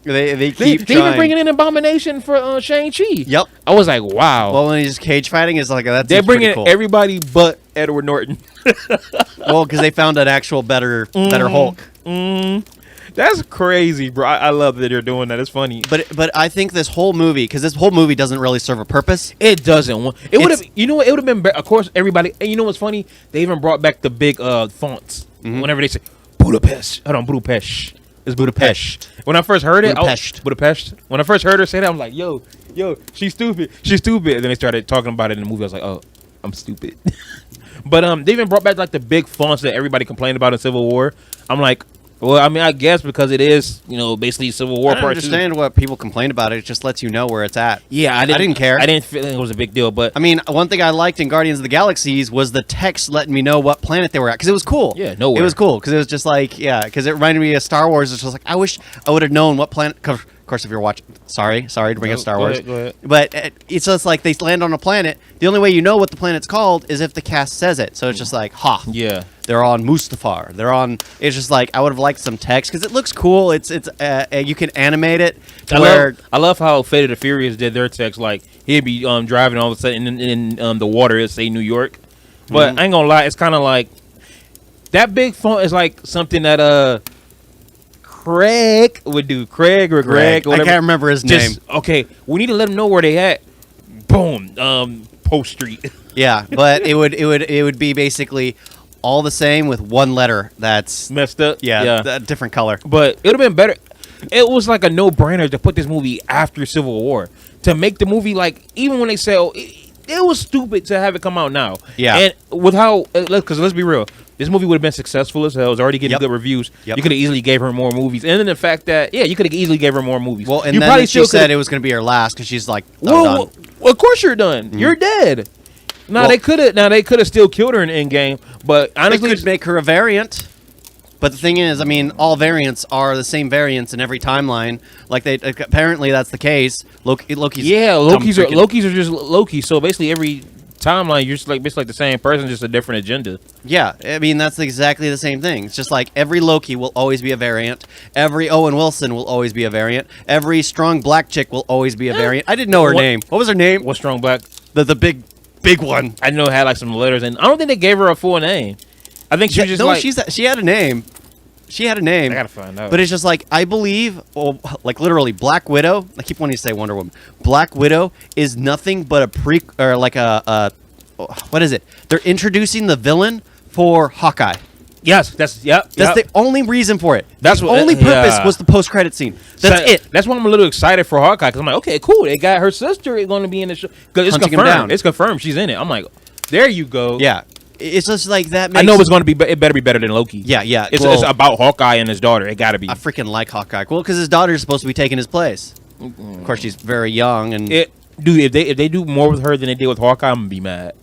They keep they even bringing in Abomination for Shang-Chi. Yep. I was like, wow. Well, when he's cage fighting, it's like that's. They're bringing in everybody but Edward Norton. Well, because they found an actual better Hulk. That's crazy, bro. I love that they're doing that. It's funny. But I think this whole movie, because this whole movie doesn't really serve a purpose. It doesn't. It would have. You know what? It would have been better. Of course, everybody. And you know what's funny? They even brought back the big fonts. Mm-hmm. Whenever they say Budapest. Hold on, Budapest. It's Budapest. When I first heard it, Budapest. When I first heard her say that, I'm like, yo, she's stupid. She's stupid. And then they started talking about it in the movie. I was like, oh, I'm stupid. But they even brought back like the big fonts that everybody complained about in Civil War. I'm like, Well, I mean, I guess because it is, basically Civil War I don't Part 2. understand what people complain about. It just lets you know where it's at. Yeah, I didn't care. I didn't feel it was a big deal, but I mean, one thing I liked in Guardians of the Galaxies was the text letting me know what planet they were at, because it was cool. Yeah, nowhere. It was cool because it was just like, because it reminded me of Star Wars. It's just like, I wish I would have known what planet. Of course, if you're watching, sorry to bring up Star Wars. Go ahead. But it's just like they land on a planet. The only way you know what the planet's called is if the cast says it. So it's just like, yeah. they're on Mustafar. They're on. It's just like I would have liked some text because it looks cool. It's you can animate it. I love how Fate of the Furious did their text. Like he'd be driving all of a sudden in the water, it say New York. But I ain't gonna lie, it's kind of like that big font is like something that Craig would do. Craig or Greg. I can't remember his name. Okay, we need to let them know where they at. Boom. Post Street. Yeah, but it would be basically all the same with one letter that's Messed up. a different color. But it would have been better. It was like a no-brainer to put this movie after Civil War. To make the movie, like, even when they say, it was stupid to have it come out now. Yeah. And with how, because let's be real, this movie would have been successful as hell. It was already getting good reviews. Yep. You could have easily gave her more movies. And then the fact that, you could have easily gave her more movies. Well, and you then she said it was going to be her last because she's like, I'm done. Well, of course you're done. You're dead. Now they could have still killed her in Endgame, but honestly, they could make her a variant. But the thing is, I mean, all variants are the same variants in every timeline. Like they apparently that's the case. Loki's Lokis are just Loki. So basically, every timeline you're just like basically like the same person, just a different agenda. Yeah, I mean that's exactly the same thing. It's just like every Loki will always be a variant. Every Owen Wilson will always be a variant. Every strong black chick will always be a variant. I didn't know her name. What was her name? What strong black? The big one. I know it had like some letters, and I don't think they gave her a full name. I think she was just she had a name. She had a name. I gotta find out. But it's just like I believe, like literally, Black Widow. I keep wanting to say Wonder Woman. Black Widow is nothing but what is it? They're introducing the villain for Hawkeye. Yes, that's the only reason for it. That's the what only purpose was the post-credit scene. That's it. That's why I'm a little excited for Hawkeye because I'm like, okay, cool. They got her sister going to be in the show because it's Hunting him confirmed. down. It's confirmed she's in it. I'm like, there you go. Yeah, it's just like that. I know it's going to be. It better be better than Loki. Yeah. It's about Hawkeye and his daughter. It got to be. I freaking like Hawkeye. Well, because his daughter's supposed to be taking his place. Of course, she's very young and. Dude, if they do more with her than they did with Hawkeye, I'm gonna be mad.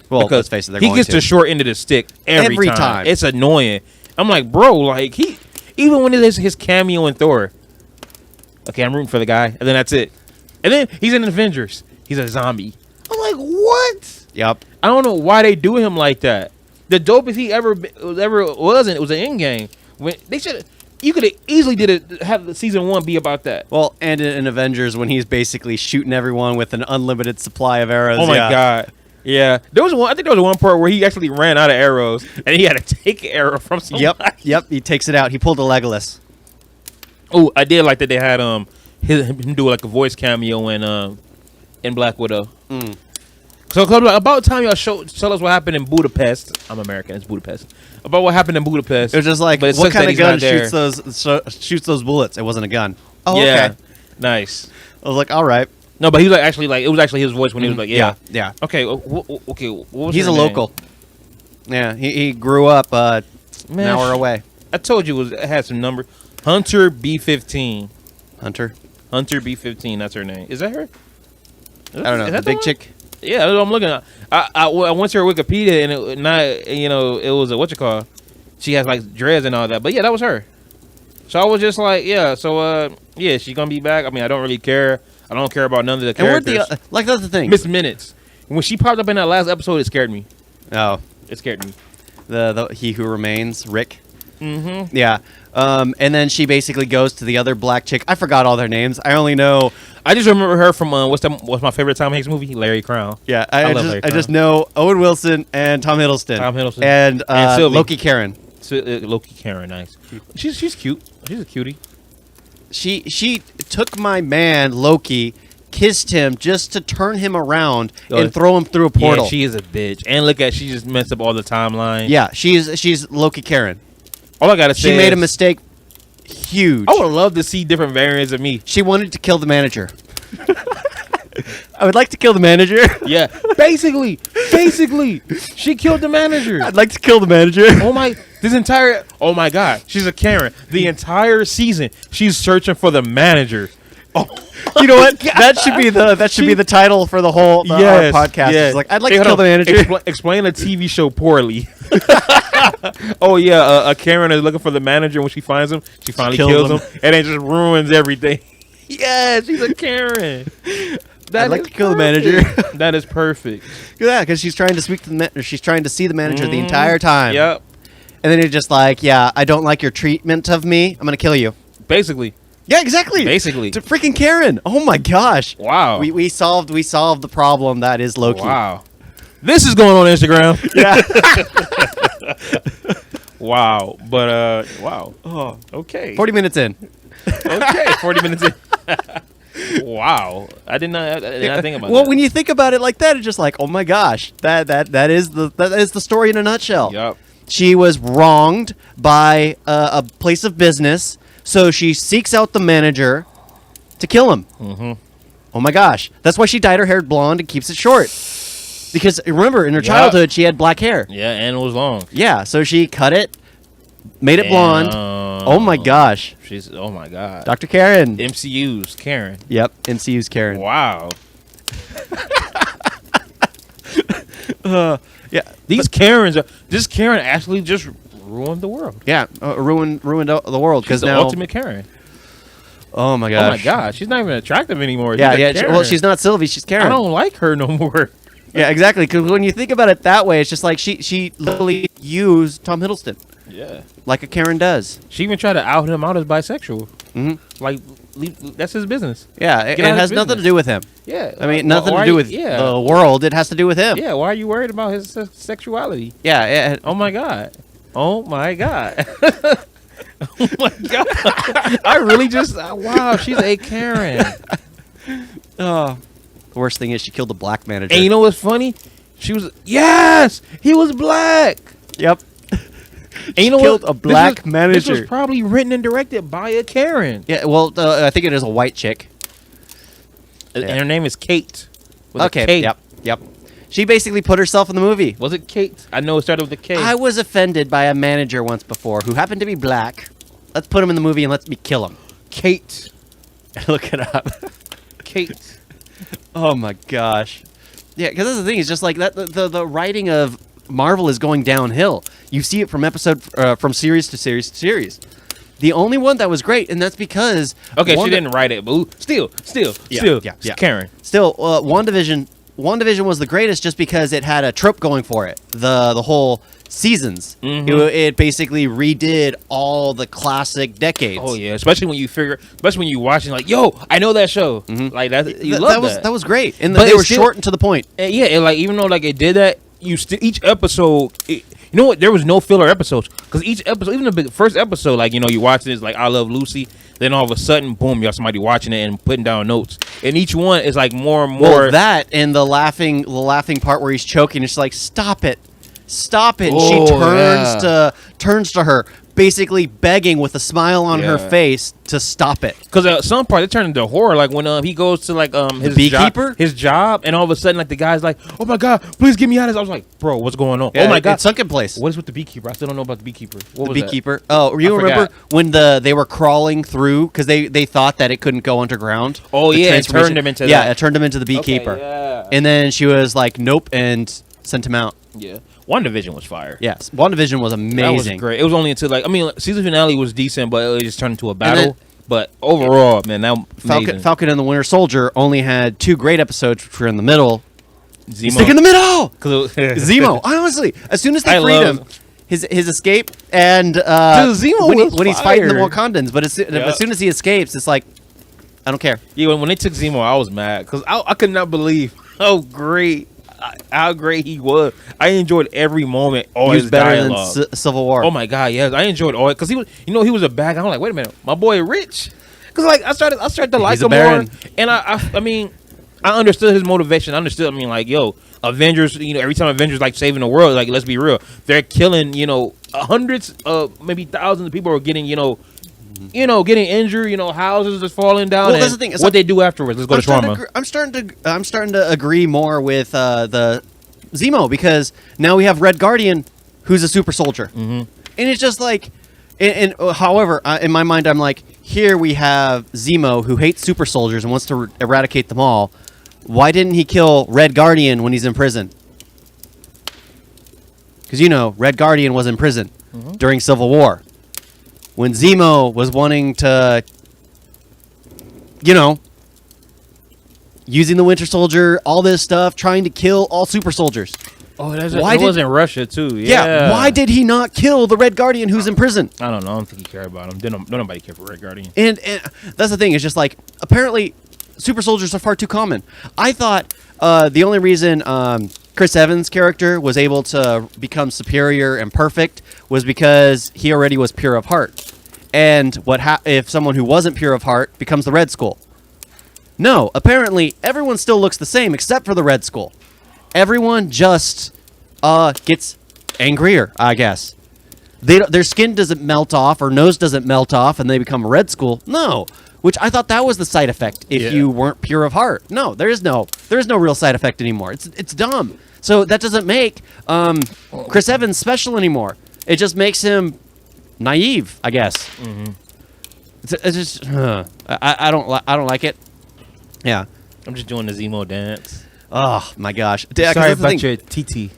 Well, let's face it, he gets the short end of the stick every time. It's annoying. I'm like, bro, like even when it is his cameo in Thor. Okay, I'm rooting for the guy, and then that's it. And then he's in Avengers. He's a zombie. I'm like, what? Yep. I don't know why they do him like that. The dopest he ever wasn't. It was an Endgame. When they should, you could have easily did it. Have the season 1 be about that. Well, and in Avengers when he's basically shooting everyone with an unlimited supply of arrows. Oh my god. Yeah, there was one. I think there was one part where he actually ran out of arrows, and he had to take an arrow from somebody. Yep. He takes it out. He pulled a Legolas. Oh, I did like that they had him do like a voice cameo in Black Widow. So about time y'all tell us what happened in Budapest. I'm American. It's Budapest. About what happened in Budapest. It was just like, but what kind of gun shoots those bullets? It wasn't a gun. Oh, yeah. Okay. Nice. I was like, all right. No, but he was it was actually his voice when he was like, yeah. Okay, okay. What was He's a local. Yeah, he grew up an hour away. I told you it had some number. Hunter B15. Hunter B15. That's her name. Is that her? I don't know. The big chick. Yeah, that's what I'm looking at. I went to her Wikipedia and it was a she has like dreads and all that. But yeah, that was her. So I was just like, yeah. So she's gonna be back. I mean, I don't really care. I don't care about none of the characters. And that's the thing. Miss Minutes. When she popped up in that last episode, it scared me. Oh, it scared me. The He Who Remains, Rick. Mm-hmm. Yeah. And then she basically goes to the other black chick. I forgot all their names. I only know. I just remember her from what's my favorite Tom Hanks movie? Larry Crown. Yeah, I just know Owen Wilson and Tom Hiddleston. And Loki Karen. Loki Karen, nice. She's cute. She's a cutie. She took my man Loki, kissed him just to turn him around and throw him through a portal. Yeah, she is a bitch. And look at she just messed up all the timeline. Yeah, she's Loki Karen. All I gotta say, she made a mistake. Huge. I would love to see different variants of me. She wanted to kill the manager. I would like to kill the manager. Yeah, basically, she killed the manager. I'd like to kill the manager. Oh my! This entire, oh my God, she's a Karen. The entire season, she's searching for the manager. Oh, You know what? That should be the title for the whole our podcast. Yes. It's like, I'd like to kill the manager. Explain a TV show poorly. Oh yeah, a Karen is looking for the manager. When she finds him, she finally kills him, and it just ruins everything. Yeah, she's a Karen. I'd like to kill the manager. That is perfect. Yeah, because she's trying to speak to the she's trying to see the manager the entire time. Yep. And then you're just like, yeah, I don't like your treatment of me. I'm gonna kill you. Basically. Yeah, exactly. Basically. It's a freaking Karen. Oh my gosh. Wow. We solved the problem that is Loki. Wow. This is going on Instagram. Yeah. Wow. But wow. Oh, Okay. 40 minutes in. Okay. 40 minutes in. Wow. I did not think about that. Well, when you think about it like that, it's just like, oh my gosh, that is the story in a nutshell. Yep. She was wronged by a place of business, so she seeks out the manager to kill him. Mm-hmm. Oh my gosh, that's why she dyed her hair blonde and keeps it short. Because remember, in her childhood, she had black hair. Yeah, and it was long. Yeah, so she cut it, made it blonde. Oh my gosh, Oh my God. Dr. Karen. MCU's Karen. Yep, MCU's Karen. Wow. Yeah, These Karens this Karen actually just ruined the world. yeah, ruined the world She's because the now. ultimate Karen. Oh my Oh gosh. my God. She's not even attractive anymore. Yeah, She's a yeah. Karen. Well, she's not Sylvie. She's Karen. I don't like her no more. Yeah, exactly. Because when you think about it that way, it's just like she literally used Tom Hiddleston Yeah. like a Karen does. She even tried to out him out as bisexual. Hmm. Like, that's his business. Yeah, it Get out of has his nothing to business. do with him. Yeah. I mean, Why- nothing why to are do you- with yeah. the world. It has to do with him. Yeah, why are you worried about his sexuality? Yeah. Oh my God. Oh my God. Oh my God. I really just, wow, she's a Karen. Oh, the worst thing is she killed the black manager. And you know what's funny? Yes, he was black. Yep. And you know killed what? a black This manager. was probably written and directed by a Karen. Yeah. Well, I think it is a white chick. And her name is Kate. With a Okay. K. Yep. She basically put herself in the movie. Was it Kate? I know it started with a K. I was offended by a manager once before who happened to be black. Let's put him in the movie and let me kill him. Kate. Look it up. Kate. Oh my gosh. Yeah, because that's the thing. It's just like that. The writing of Marvel is going downhill. You see it from from series to series to series. The only one that was great, and that's because Okay, she didn't write it, but still, yeah. Karen. Still, WandaVision was the greatest just because it had a trope going for it. The whole seasons. Mhm. It basically redid all the classic decades. Oh yeah, especially when you watching like, yo, I know that show. Like that, you love that. That was great, and But they it's were still- short and to the point. And yeah, and like even though like it did that, each episode. You know what? There was no filler episodes because each episode, even the first episode, like you watching this like I Love Lucy, then all of a sudden, boom, you got somebody watching it and putting down notes, and each one is like more and more. Well, that and the laughing part where he's choking, it's like stop it. And she Oh, turns to her, basically begging with a smile on her Yeah. face to stop it. Because at some part it turned into horror, like when he goes to like his beekeeper? his job, and all of a sudden like the guy's like, "Oh my God, please get me out of this!" I was like, "Bro, what's going on?" Yeah, oh my God, it sunk in place. what is with the beekeeper? I still don't know about the beekeeper. What The was beekeeper. Oh, you I remember forgot. when they were crawling through because they thought that it couldn't go underground. Oh, The yeah, it transformation- turned him into yeah, that. it turned him into the that? beekeeper. Okay, yeah. And then she was like, nope, and sent him out. Yeah, WandaVision was fire. Yes, WandaVision was amazing. That was great. It was only until like season finale was decent, but it just turned into a battle. then- but overall, man, that amazing. Falcon and the Winter Soldier only had 2 great episodes, which were in the middle. Zemo. Stick in the middle. 'Cause it- Zemo. Honestly, as soon as they I freed love- him, his escape and Zemo when he's was fighting the fire. Wakandans, but as soon as he escapes, it's like I don't care. Yeah, when they took Zemo, I was mad because I could not believe how great he was. I enjoyed every moment. All He was his better dialogue. than Civil War. Oh my God, yes, I enjoyed all it because he was, he was a bad guy. I'm like, wait a minute, my boy Rich, because like I started to like a him more, baron. and I mean, I understood his motivation. I understood. I mean, like, yo, Avengers, every time Avengers like saving the world, like let's be real, they're killing, hundreds of maybe thousands of people are getting, getting injured, houses just falling down. Well, and that's the thing. It's what like- they do afterwards. Let's go to shawarma. I'm starting to agree more with the Zemo because now we have Red Guardian, who's a super soldier. Mm-hmm. And it's just like, however, in my mind, I'm like, here we have Zemo who hates super soldiers and wants to eradicate them all. Why didn't he kill Red Guardian when he's in prison? Because, you know, Red Guardian was in prison during Civil War. When Zemo was wanting to, you know, using the Winter Soldier, all this stuff, trying to kill all super soldiers. Oh, it was in Russia, too. Yeah. Why did he not kill the Red Guardian who's in prison? I don't know. I don't think he cared about him. Don't nobody care for Red Guardian. And that's the thing. It's just like, apparently, super soldiers are far too common. I thought the only reason Chris Evans' character was able to become superior and perfect was because he already was pure of heart. And if someone who wasn't pure of heart becomes the Red Skull? No, apparently everyone still looks the same except for the Red Skull. Everyone just gets angrier, I guess. Their skin doesn't melt off or nose doesn't melt off and they become a Red Skull. No, which I thought that was the side effect if you weren't pure of heart. No, there is no real side effect anymore. It's dumb. So that doesn't make Chris Evans special anymore. It just makes him naive, I guess. Mm-hmm. It's just I don't like it. Yeah, I'm just doing the Zemo dance. Oh my gosh! Sorry about your TT.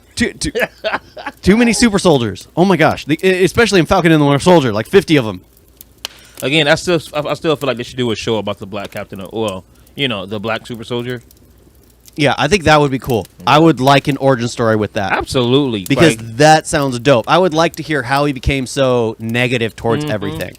Too many super soldiers. Oh my gosh! Especially in Falcon and the Winter Soldier, like 50 of them. Again, I still feel like they should do a show about the Black Captain. Well, you know, the Black Super Soldier. Yeah, I think that would be cool. I would like an origin story with that. Absolutely, because that sounds dope. I would like to hear how he became so negative towards everything.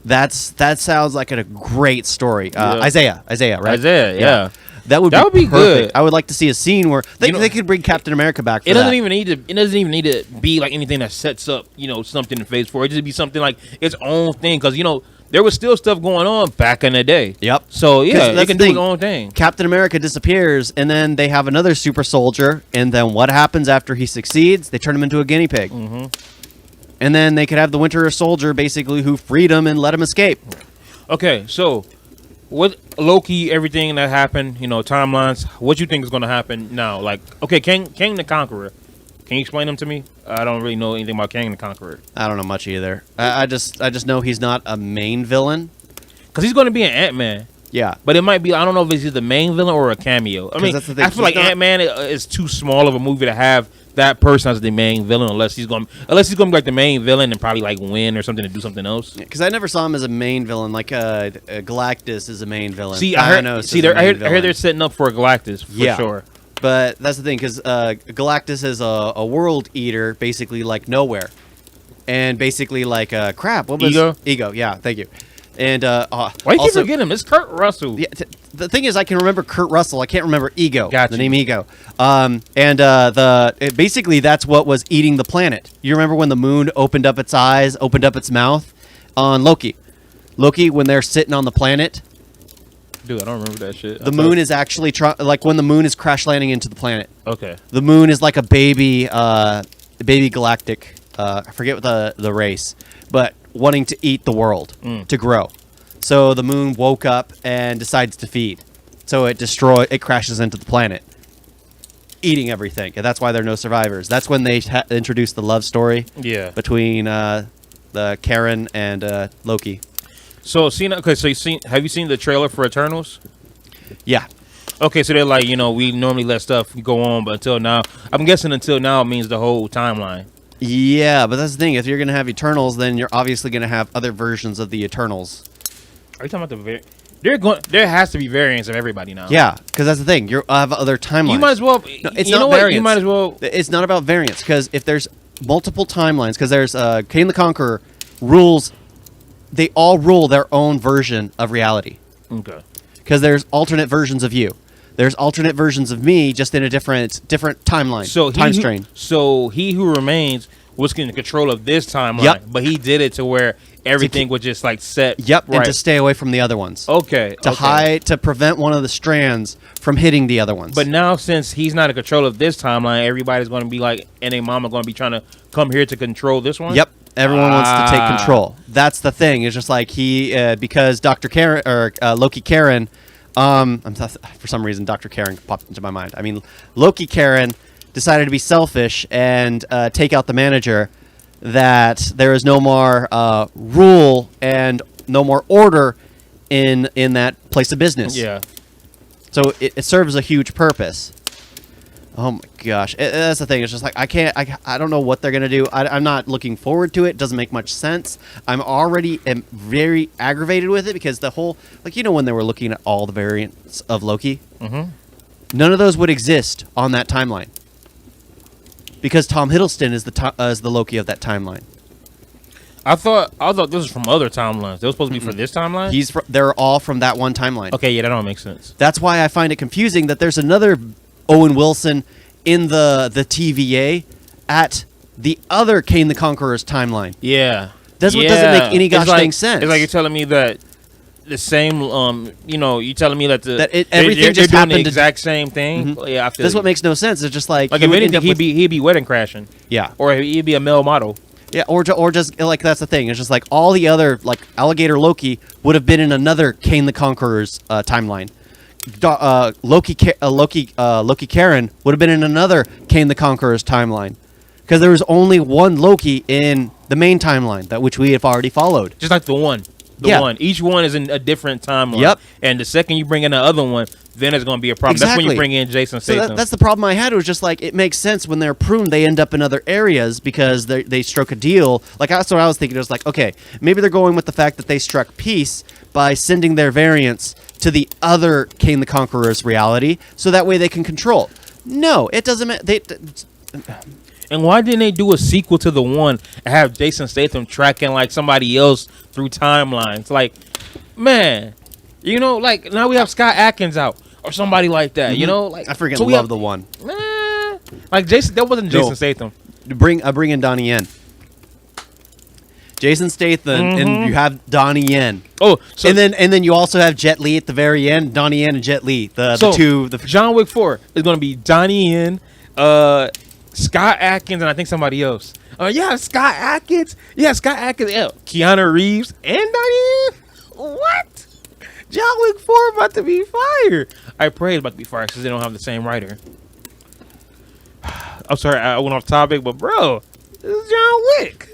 That sounds like a great story. Isaiah, right? Isaiah, yeah. That would be perfect. Good. I would like to see a scene where they could bring Captain America back. It doesn't even need to be like anything that sets up, you know, something in Phase 4. It just be something like its own thing, because you know there was still stuff going on back in the day. Yep. So yeah, they can do its own thing. Captain America disappears, and then they have another super soldier, and then what happens after he succeeds? They turn him into a guinea pig. Mm-hmm. And then they could have the Winter Soldier basically who freed him and let him escape. Okay, so with Loki, everything that happened, you know, timelines, what you think is going to happen now? Like, okay, Kang the Conqueror. Can you explain him to me? I don't really know anything about Kang the Conqueror. I don't know much either. I just know he's not a main villain. Because he's going to be an Ant-Man. Yeah. But it might be, I don't know if he's the main villain or a cameo. I mean, that's the thing. I feel like Ant-Man is too small of a movie to have that person as the main villain, unless he's going to be like the main villain and probably like win or something to do something else. Because I never saw him as a main villain. Like Galactus is a main villain. See, I heard they're setting up for a Galactus for sure. But that's the thing, because Galactus is a world eater, basically like Nowhere, and basically like crap. What was Ego? Yeah, thank you. And why you keep forgetting him? It's Kurt Russell. Yeah, the thing is, I can remember Kurt Russell. I can't remember Ego. Gotcha. The name Ego. Basically that's what was eating the planet. You remember when the moon opened up its eyes, opened up its mouth on Loki? Loki, when they're sitting on the planet. Dude, I don't remember that shit. The moon is actually like when the moon is crash landing into the planet. Okay. The moon is like a baby galactic. I forget what the race, but wanting to eat the world to grow. So the moon woke up and decides to feed. So it crashes into the planet, eating everything, and that's why there are no survivors. That's when they introduced the love story. Yeah. Between the Karen and Loki. So have you seen the trailer for Eternals? Yeah. Okay, so they're like, you know, we normally let stuff go on, but until now, I'm guessing until now means the whole timeline. Yeah, but that's the thing. If you're gonna have Eternals, then you're obviously gonna have other versions of the Eternals. Are you talking about there has to be variants of everybody now. Yeah, because that's the thing. You have other timelines. You might as well. No, it's not variants. You might as well. It's not about variants, because if there's multiple timelines, because there's Kang the Conqueror rules. They all rule their own version of reality. Okay. Because there's alternate versions of you. There's alternate versions of me, just in a different timeline, time strain. So he who remains was in control of this timeline, but he did it to where everything was just like set. Yep, right. And to stay away from the other ones. Okay. To prevent one of the strands from hitting the other ones. But now, since he's not in control of this timeline, everybody's going to be like, and a mama going to be trying to come here to control this one. Yep. Everyone wants to take control. That's the thing. It's just like because Dr. Karen or Loki Karen, for some reason Dr. Karen popped into my mind. I mean, Loki Karen decided to be selfish and take out the manager. that there is no more rule and no more order in that place of business. Yeah. So it serves a huge purpose. Oh my gosh, that's the thing. It's just like I don't know what they're gonna do. I'm not looking forward to it. Doesn't make much sense. I'm already very aggravated with it because the whole when they were looking at all the variants of Loki, none of those would exist on that timeline because Tom Hiddleston is the Loki of that timeline. I thought this was from other timelines. They were supposed to be for this timeline. They're all from that one timeline. Okay, yeah, that don't make sense. That's why I find it confusing that there's another Owen Wilson in the TVA at the other Kane the Conqueror's timeline. Yeah, that's what doesn't make any gosh dang sense. It's like you're telling me that the same, you're telling me that everything just doing happened the exact same thing. Yeah, I feel that's what makes no sense. It's just like if anything, he'd be wedding crashing. Yeah, or he'd be a male model. Yeah, or just like that's the thing. It's just like all the other Alligator Loki would have been in another Kane the Conqueror's timeline. Loki Karen would have been in another Kane the Conqueror's timeline because there was only one Loki in the main timeline which we have already followed. Just like the one. One. Each one is in a different timeline. Yep. And the second you bring in the other one, then it's going to be a problem. Exactly. That's when you bring in Jason Statham. So that's the problem I had. It was just like it makes sense when they're pruned, they end up in other areas because they struck a deal. Like that's what I was thinking. It was like, okay, maybe they're going with the fact that they struck peace by sending their variants to the other Kane the Conqueror's reality, so that way they can control. No, it doesn't. And why didn't they do a sequel to the one and have Jason Statham tracking like somebody else through timelines? Like, man, now we have Scott Adkins out or somebody like that. Like I freaking love the one. Like Jason, that wasn't Jason Statham. Bring in Donnie Yen. Jason Statham, and you have Donnie Yen. Oh, so and then you also have Jet Li at the very end. Donnie Yen and Jet Li, the two. John Wick 4 is going to be Donnie Yen, Scott Adkins, and I think somebody else. Scott Adkins. Yeah, Scott Adkins. Yeah, Keanu Reeves and Donnie Yen. What? John Wick 4 about to be fire. I pray it's about to be fire because they don't have the same writer. I'm sorry, I went off topic, but bro, this is John Wick.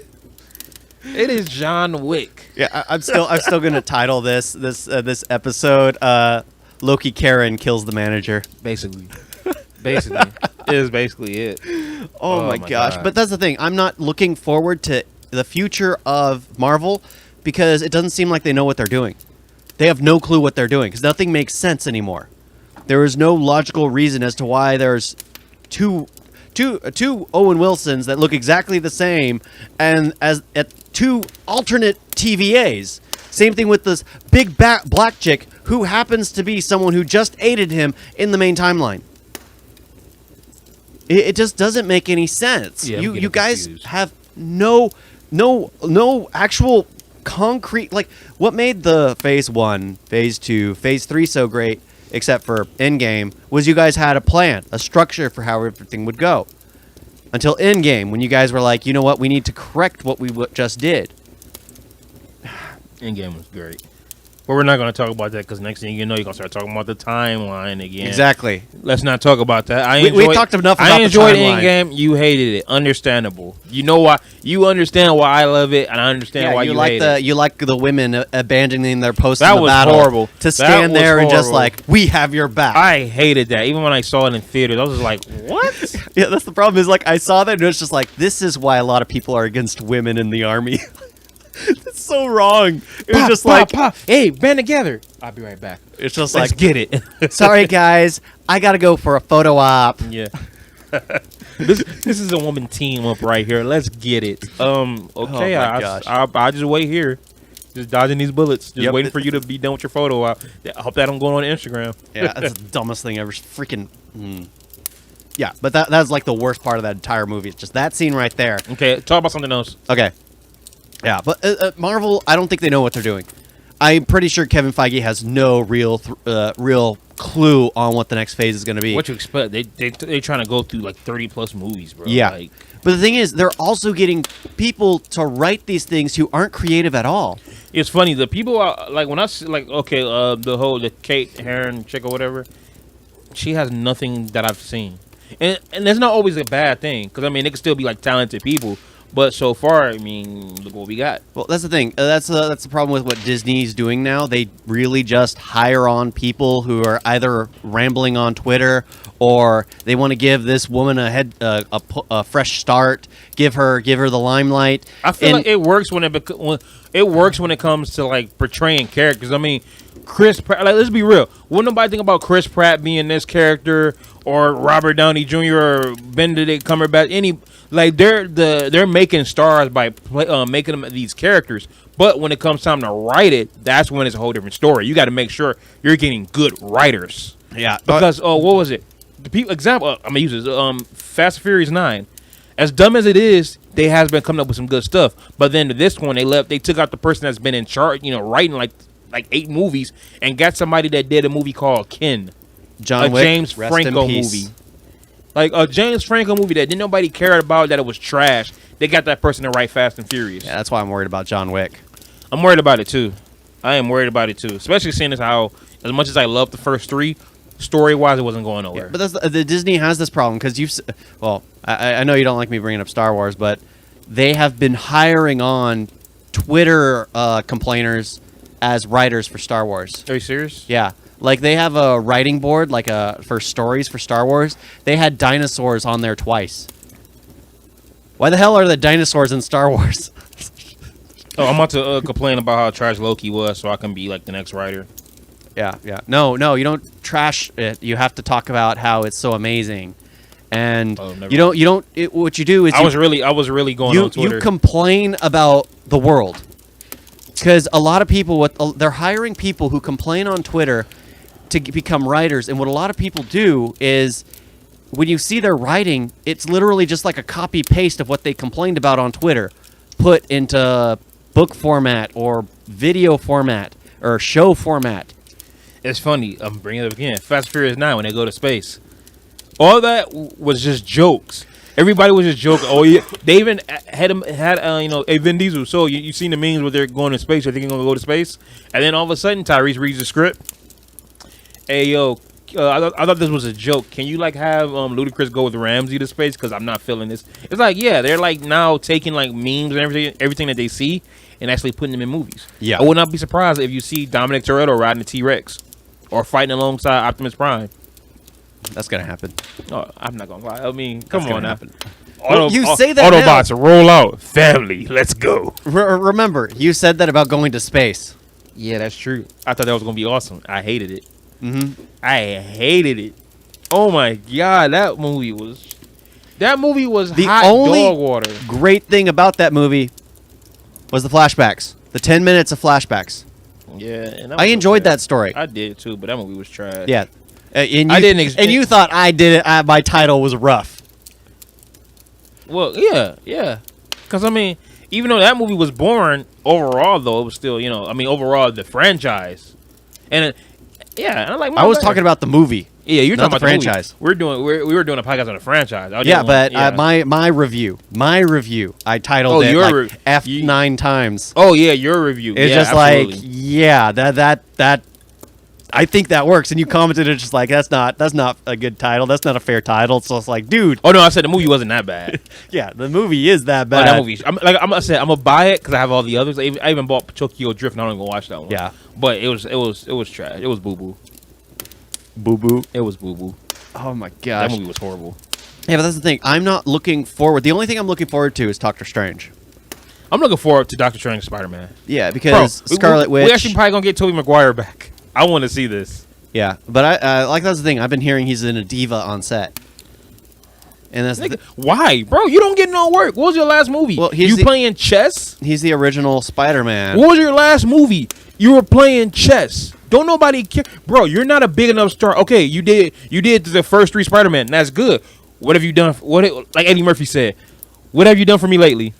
It is John Wick. Yeah, I'm still gonna title this episode Loki Karen kills the manager. Basically. It is basically it. Oh my gosh. God. But that's the thing. I'm not looking forward to the future of Marvel because it doesn't seem like they know what they're doing. They have no clue what they're doing because nothing makes sense anymore. There is no logical reason as to why there's two Owen Wilsons that look exactly the same and as at two alternate TVAs. Same thing with this big black chick who happens to be someone who just aided him in the main timeline. It just doesn't make any sense. Yeah, you guys have no actual concrete, like what made the phase 1, phase 2, phase 3 so great, except for Endgame, was you guys had a plan, a structure for how everything would go. Until Endgame, when you guys were like, you know what, we need to correct what we just did. Endgame was great. But we're not going to talk about that because next thing you know, you're going to start talking about the timeline again. Exactly. Let's not talk about that. We talked enough about the timeline. I enjoyed Endgame. You hated it. Understandable. You know why? You understand why I love it, and I understand why you hate it. You like the women abandoning their post in the battle. That was horrible. To stand there and just like, we have your back. I hated that. Even when I saw it in theaters, I was just like, what? Yeah, that's the problem is like I saw that and it's just like, this is why a lot of people are against women in the army. It's so wrong. It was just like, hey, band together. I'll be right back. It's just Let's like, get it. Sorry, guys. I got to go for a photo op. Yeah. This is a woman team up right here. Let's get it. Okay. I just wait here. Just dodging these bullets. Just waiting for you to be done with your photo op. I hope that don't go on Instagram. Yeah, that's the dumbest thing ever. Freaking. Yeah, but that's like the worst part of that entire movie. It's just that scene right there. Okay, talk about something else. Okay. Yeah, but Marvel, I don't think they know what they're doing. I'm pretty sure Kevin Feige has no real clue on what the next phase is going to be. What you expect? They trying to go through like 30+ movies, bro. Yeah. But the thing is, they're also getting people to write these things who aren't creative at all. It's funny. The people are like when I see, like the Kate Herron chick or whatever. She has nothing that I've seen, and that's not always a bad thing because I mean they can still be like talented people. But so far, I mean, look what we got. Well, that's the thing. That's the problem with what Disney's doing now. They really just hire on people who are either rambling on Twitter or they want to give this woman a fresh start. Give her the limelight. I feel like it works when it works when it comes to like portraying characters. I mean, Chris Pratt. Like, let's be real. Wouldn't nobody think about Chris Pratt being this character or Robert Downey Jr. or Benedict Cumberbatch? They're making stars by making them these characters. But when it comes time to write it, that's when it's a whole different story. You got to make sure you're getting good writers. Yeah. Because what was it? The people example. I'm gonna use this. Fast and Furious 9. As dumb as it is, they has been coming up with some good stuff. But then to this one, they took out the person that's been in charge, writing like 8 movies, and got somebody that did a movie called Ken, John Wick, James Franco movie, like a James Franco movie that didn't nobody cared about, that it was trash. They got that person to write Fast and Furious. Yeah, that's why I'm worried about John Wick. I'm worried about it too. I am worried about it too, especially seeing as how, as much as I love the first 3, story-wise, it wasn't going nowhere. Yeah, but that's, the Disney has this problem because I know you don't like me bringing up Star Wars, but they have been hiring on Twitter complainers as writers for Star Wars. Are you serious? Yeah, like they have a writing board for stories for Star Wars. They had dinosaurs on there twice. Why the hell are the dinosaurs in Star Wars? Oh, I'm about to complain about how trash Loki was, so I can be like the next writer. Yeah. No, you don't trash it. You have to talk about how it's so amazing, and what you do is I was really going on Twitter. You complain about the world, because a lot of people they're hiring people who complain on Twitter to become writers, and what a lot of people do is when you see their writing, it's literally just like a copy paste of what they complained about on Twitter, put into book format or video format or show format. It's funny. I'm bringing it up again. Fast and Furious 9 when they go to space. All that was just jokes. Everybody was just joking. Oh yeah, they even had a Vin Diesel. So you seen the memes where they're going to space. Are they going to go to space? And then all of a sudden, Tyrese reads the script. Hey yo, I thought this was a joke. Can you like have Ludacris go with Ramsey to space? Because I'm not feeling this. It's like, yeah, they're like now taking like memes and everything that they see and actually putting them in movies. Yeah, I would not be surprised if you see Dominic Toretto riding a T-Rex or fighting alongside Optimus Prime. That's gonna happen. No, I'm not gonna lie. I mean, come on now. You say that Autobots roll out. Family, let's go. Remember, you said that about going to space. Yeah, that's true. I thought that was gonna be awesome. I hated it. Mm-hmm. I hated it. Oh my god, that movie was the hot only dog water. Great thing about that movie was the flashbacks. The 10 minutes of flashbacks. Yeah, and I enjoyed that story. I did too, but that movie was trash. Yeah, and you thought I did it. My title was rough. Well, yeah. Because I mean, even though that movie was boring overall, though it was still, overall the franchise, and and I was talking about the movie. Yeah, you're talking about the franchise. We were doing a podcast on the franchise. My review, I titled it F9 times. Oh yeah, your review. It's just absolutely. That I think that works. And you commented it's just like that's not a good title. That's not a fair title. So it's like, dude. Oh no, I said the movie wasn't that bad. Yeah, the movie is that bad. That movie. I'm gonna buy it because I have all the others. I even bought Tokyo Drift, and I'm gonna go watch that one. Yeah, but it was trash. It was boo boo. It was boo boo. Oh my gosh, that movie was horrible. Yeah, but that's the thing. I'm not looking forward. The only thing I'm looking forward to is Doctor Strange. I'm looking forward to Doctor Strange, Spider-Man. Yeah, because Scarlet Witch. We actually probably gonna get Tobey Maguire back. I want to see this. Yeah, but I like that's the thing. I've been hearing he's in a diva on set. And that's why, bro? You don't get no work. What was your last movie? Well, playing chess? He's the original Spider-Man. What was your last movie? You were playing chess. Don't nobody care, bro. You're not a big enough star. Okay, you did the first 3 Spider-Man. That's good. What have you done? Like Eddie Murphy said, what have you done for me lately?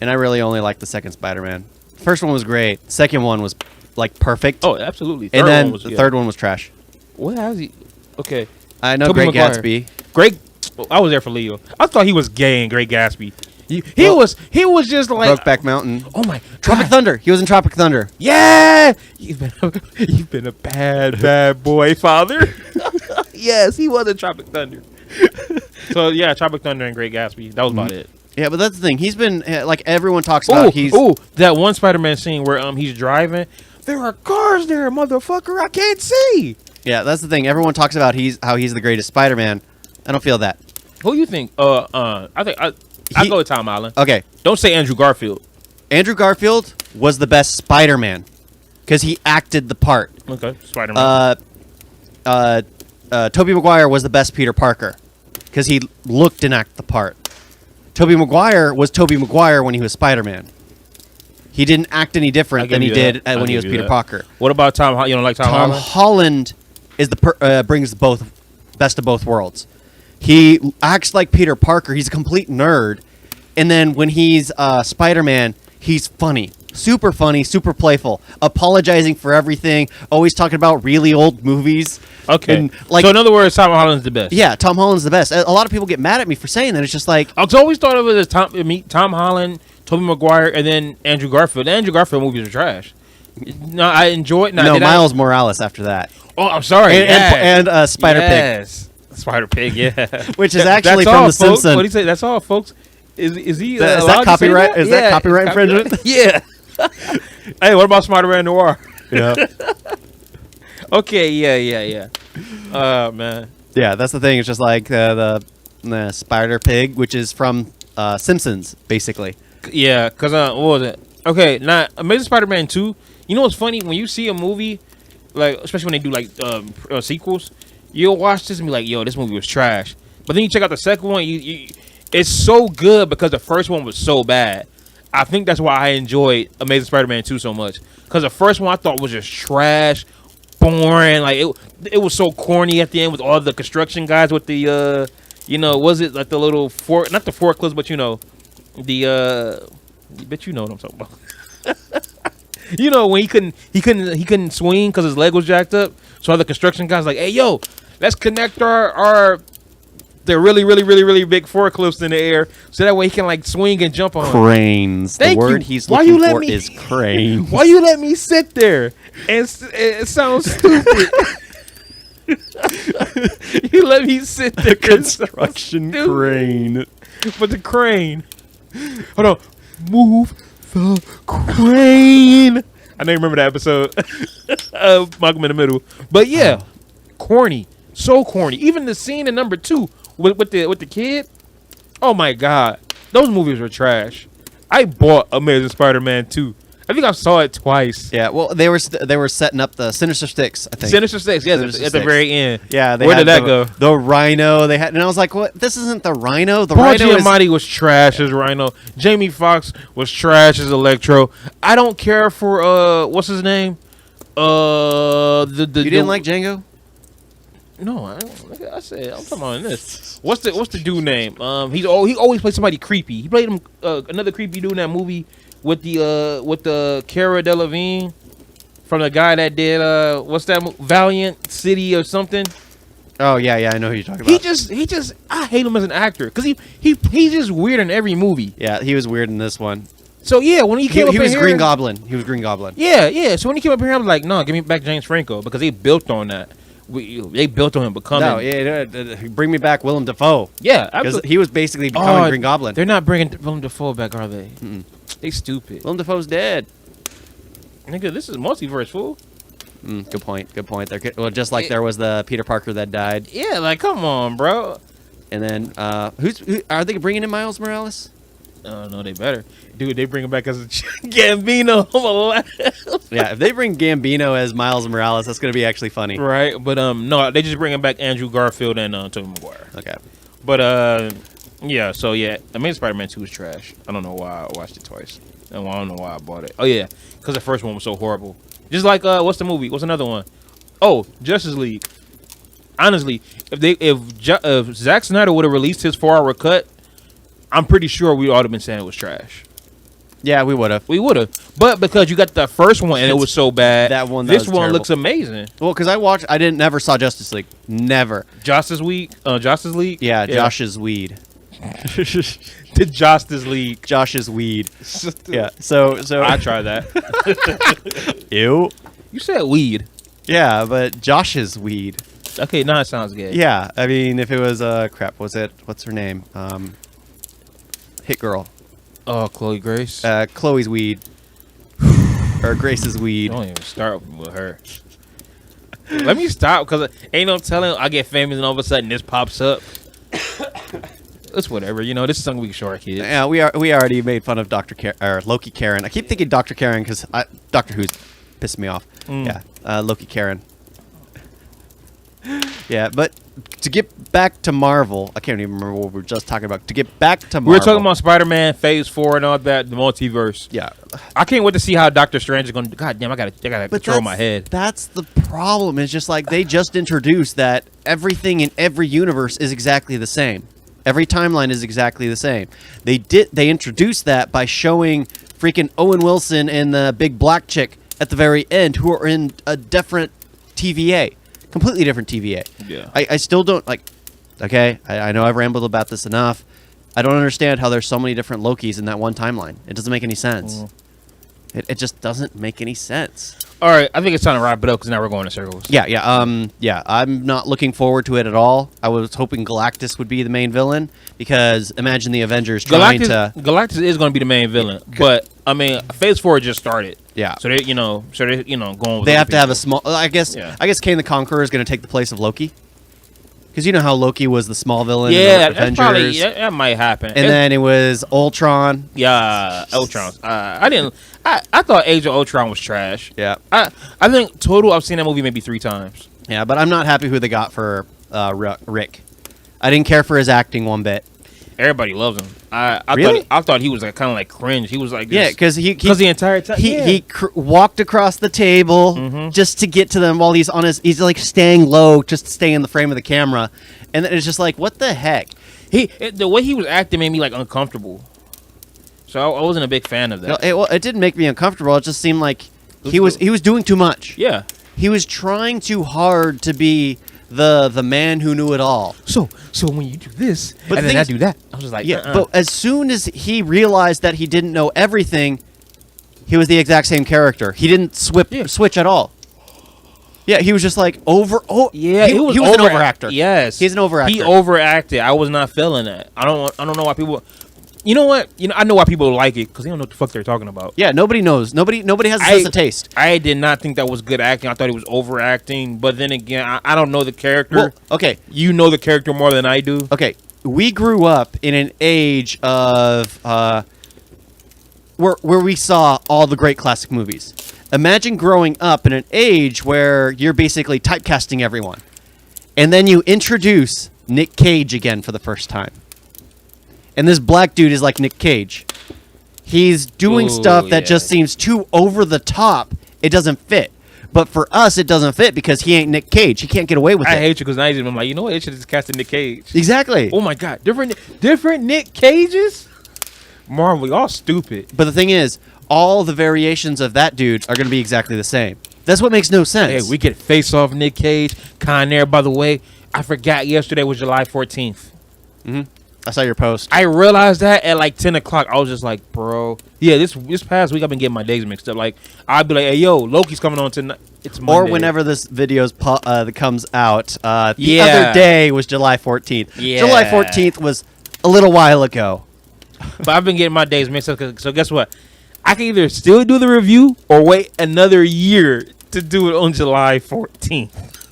And I really only liked the second Spider-Man. The first one was great. The second one was like perfect. Oh, absolutely. And then the third one was trash. What has he? Okay. I know Great Gatsby. I was there for Leo. I thought he was gay in Great Gatsby. He was just like Brokeback Mountain. Oh my Tropic Thunder. He was in Tropic Thunder. Yeah. You've been a bad boy, father. Yes, he was in Tropic Thunder. So yeah, Tropic Thunder and Great Gatsby. That was about it. Yeah, but that's the thing. He's been like everyone talks about. That one Spider-Man scene where he's driving. There are cars there, motherfucker. I can't see. Yeah, that's the thing. Everyone talks about how he's the greatest Spider-Man. I don't feel that. Who you think? I think I go with Tom Holland. Okay, Don't say Andrew Garfield. Andrew Garfield was the best Spider-Man because he acted the part. Okay, Spider-Man. Tobey Maguire was the best Peter Parker because he looked and acted the part. Tobey Maguire was Tobey Maguire when he was Spider-Man. He didn't act any different than he did when he was Peter Parker. What about Tom? You don't like Tom Holland? Tom Holland is brings both best of both worlds. He acts like Peter Parker. He's a complete nerd, and then when he's Spider-Man, he's funny, super playful, apologizing for everything, always talking about really old movies. Okay, and, like, so in other words, Tom Holland's the best. Yeah, Tom Holland's the best. A lot of people get mad at me for saying that. It's just like I've always thought of it as Tom Holland, Tobey Maguire, and then Andrew Garfield. The Andrew Garfield movies are trash. No, I enjoyed. No, Miles Morales after that. Oh, I'm sorry. And Spider-Pig. Yes. Spider-Pig, yeah. Which is actually That's from all, The folks. Simpsons. What do you say? That's all, folks. Is he? Is that copyright? Is that copyright infringement? Yeah. Hey, what about Spider-Man Noir? Yeah. Okay, yeah. Man. Yeah, that's the thing. It's just like the Spider-Pig, which is from Simpsons, basically. Yeah, because, what was it? Okay, now, Amazing Spider-Man 2, you know what's funny? When you see a movie, like, especially when they do, like, sequels, you'll watch this and be like, yo, this movie was trash. But then you check out the second one, it's so good because the first one was so bad. I think that's why I enjoyed Amazing Spider-Man 2 so much. Because the first one I thought was just trash, boring. Like, it was so corny at the end with all the construction guys with the, was it like the little not the forklifts, but bet you know what I'm talking about. When he couldn't swing because his leg was jacked up. So other construction guys like, hey, yo, let's connect the really big forklifts in the air so that way he can like swing and jump on cranes. Thank the word you. he's Why looking you let for me, is crane. Why you let me sit there and it sounds stupid? You let me sit there. Construction crane. But the crane. Hold on. Move the crane. I don't remember that episode of Malcolm in the Middle. But yeah, corny. So corny. Even the scene in number 2 with the kid. Oh my god. Those movies were trash. I bought Amazing Spider-Man 2. I think I saw it twice. Yeah, well, they were setting up the Sinister Six, I think. Sinister Six, yeah, at the very end. Yeah, where did that go? The Rhino. They had, and I was like, "What? This isn't the Rhino. The Paul Rhino Giamatti was trash as Rhino. Jamie Foxx was trash as Electro. I don't care for what's his name? You didn't like Django? No, I said I'm talking about this. What's the dude name? He always plays somebody creepy. He played him another creepy dude in that movie with the Cara Delevingne from the guy that did what's that Valiant City or something. Oh yeah, I know who you're talking about. He just I hate him as an actor because he's just weird in every movie. Yeah, he was weird in this one. So yeah, when he came up he in was here, Green Goblin. He was Green Goblin. Yeah. So when he came up here, I was like, no, give me back James Franco because they built on that. They built on him becoming. No, yeah, bring me back Willem Dafoe. Yeah, because he was basically becoming Green Goblin. They're not bringing Willem Dafoe back, are they? Mm-mm. They stupid. Willem Dafoe's dead. Nigga, this is multiverse, fool. Good point. Well, just like there was the Peter Parker that died. Yeah, like come on, bro. And then who are they bringing in Miles Morales? No, they better. Dude, they bring him back as a Gambino. I'm alive. Yeah, if they bring Gambino as Miles Morales, that's going to be actually funny. Right, but no, they just bring him back Andrew Garfield and Tobey Maguire. Okay. But yeah, so yeah, Amazing Spider-Man 2 is trash. I don't know why I watched it twice. And I don't know why I bought it. Oh yeah, because the first one was so horrible. Just like what's the movie? What's another one? Oh, Justice League. Honestly, if Zack Snyder would have released his 4-hour cut, I'm pretty sure we ought have been saying it was trash. Yeah, we would have. But because you got the first one and it was so bad, this one terrible. looks amazing. Well, because I never saw Justice League. Never. Justice League? Yeah, Josh's weed. The Justice League. Josh's weed. Yeah. So I tried that. Ew. You said weed. Yeah, but Josh's weed. Okay, now it sounds good. Yeah, I mean, if it was crap, what's her name? Hit Girl. Oh, Chloe Grace. Chloe's weed. Or Grace's weed. Don't even start with her. Let me stop, because ain't no telling I get famous and all of a sudden this pops up. It's whatever, you know. This is something we can show our kids. Yeah, we already made fun of Loki Karen. I keep thinking Dr. Karen because Doctor Who's pissing me off. Yeah, Loki Karen. Yeah, but to get back to Marvel, I can't even remember what we were just talking about. To get back to Marvel, We were talking about Spider-Man Phase 4 and all that, the multiverse. Yeah, I can't wait to see how Doctor Strange is going to. God damn, I gotta control my head. That's the problem. It's just like they just introduced that everything in every universe is exactly the same. Every timeline is exactly the same. They introduced that by showing freaking Owen Wilson and the big black chick at the very end, who are in a different TVA, completely different TVA. Yeah. I still don't like. Okay, I know I've rambled about this enough. I don't understand how there's so many different Lokis in that one timeline. It doesn't make any sense. It just doesn't make any sense. All right, I think it's time to wrap it up because now we're going in circles. Yeah. I'm not looking forward to it at all. I was hoping Galactus would be the main villain because imagine the Avengers trying to. Galactus is going to be the main villain, but I mean, Phase 4 just started. Yeah. So they going. With They have to have a people. small. I guess Kane the Conqueror is going to take the place of Loki. Because you know how Loki was the small villain in the Yeah, Avengers. probably, that might happen. And then it was Ultron. Yeah, Ultron. I thought Age of Ultron was trash. Yeah. I think total I've seen that movie maybe 3 times. Yeah, but I'm not happy who they got for Rick. I didn't care for his acting one bit. Everybody loves him. Really? I thought he was like kind of like cringe. He was like this, Yeah, because the entire time he walked across the table just to get to them while he's on he's like staying low just to stay in the frame of the camera, and it's just like, what the heck? The way he was acting made me like uncomfortable. So I wasn't a big fan of that. It didn't make me uncomfortable. It just seemed like he was doing too much. Yeah, he was trying too hard to be the man who knew it all. So when you do this, but and then I do that, I was just like, But as soon as he realized that he didn't know everything, he was the exact same character. He didn't switch at all. Yeah, he was just like he was an overactor. Yes, he's an overactor. He overacted. I was not feeling that. I don't know why people. You know what? I know why people like it because they don't know what the fuck they're talking about. Yeah, nobody knows. Nobody has a sense of taste. I did not think that was good acting. I thought he was overacting. But then again, I don't know the character. Well, okay. You know the character more than I do. Okay. We grew up in an age of where we saw all the great classic movies. Imagine growing up in an age where you're basically typecasting everyone. And then you introduce Nick Cage again for the first time. And this black dude is like Nick Cage. He's doing stuff that just seems too over the top. It doesn't fit. But for us, it doesn't fit because he ain't Nick Cage. He can't get away with it. I hate you because I'm like, you know what? They should have just casted Nick Cage. Exactly. Oh my God. Different Nick Cages? Marvel, y'all stupid. But the thing is, all the variations of that dude are going to be exactly the same. That's what makes no sense. Hey, we get Face Off Nick Cage. Con Air, by the way, I forgot yesterday was July 14th. Mm-hmm. I saw your post. I realized that at like 10 o'clock. I was just like, bro. Yeah, this past week I've been getting my days mixed up. Like, I'd be like, hey, yo, Loki's coming on tonight. It's Monday. Or whenever this video comes out. The other day was July 14th. Yeah. July 14th was a little while ago. But I've been getting my days mixed up. So guess what? I can either still do the review or wait another year to do it on July 14th.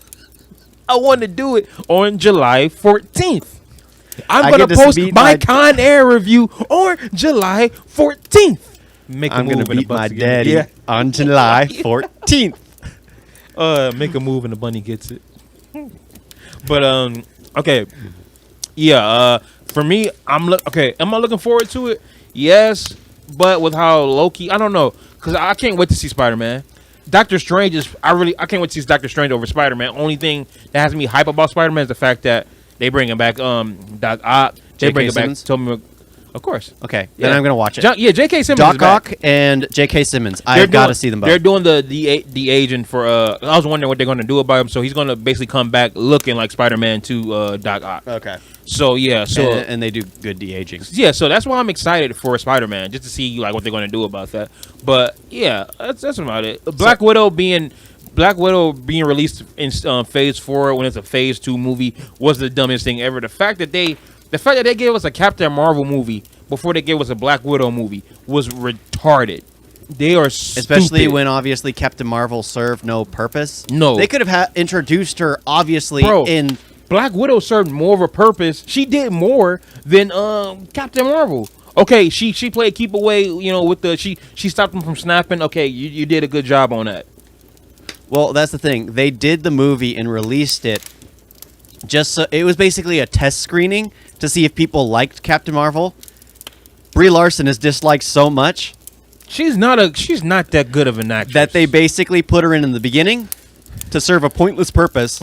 I want to do it on July 14th. I'm going to post my Con Air review on July 14th. I'm going to beat my daddy on July 14th. Make a move and the bunny gets it. But, okay. Yeah, for me, am I looking forward to it? Yes, but with how Loki, I don't know. Because I can't wait to see Spider-Man. Doctor Strange is, I can't wait to see Doctor Strange over Spider-Man. Only thing that has me hype about Spider-Man is the fact that they bring him back, Doc Ock. They bring him back. Told me, of course. Okay, then I'm gonna watch it. J.K. Simmons. Doc Ock and J.K. Simmons. I've got to see them both. They're doing the agent for. I was wondering what they're gonna do about him. So he's gonna basically come back looking like Spider-Man to Doc Ock. Okay. So yeah, and they do good de-aging. Yeah, so that's why I'm excited for Spider-Man, just to see like what they're gonna do about that. But yeah, that's about it. Black Widow being Black Widow being released in Phase 4 when it's a Phase 2 movie was the dumbest thing ever. The fact that they gave us a Captain Marvel movie before they gave us a Black Widow movie was retarded. They are Especially stupid. when obviously Captain Marvel served no purpose. No. They could have introduced her obviously Bro, in. Black Widow served more of a purpose. She did more than Captain Marvel. Okay, she played keep away, with the she stopped them from snapping. Okay, you did a good job on that. Well, that's the thing. They did the movie and released it just so it was basically a test screening to see if people liked Captain Marvel. Brie Larson is disliked so much She's not that good of an actress. that they basically put her in the beginning to serve a pointless purpose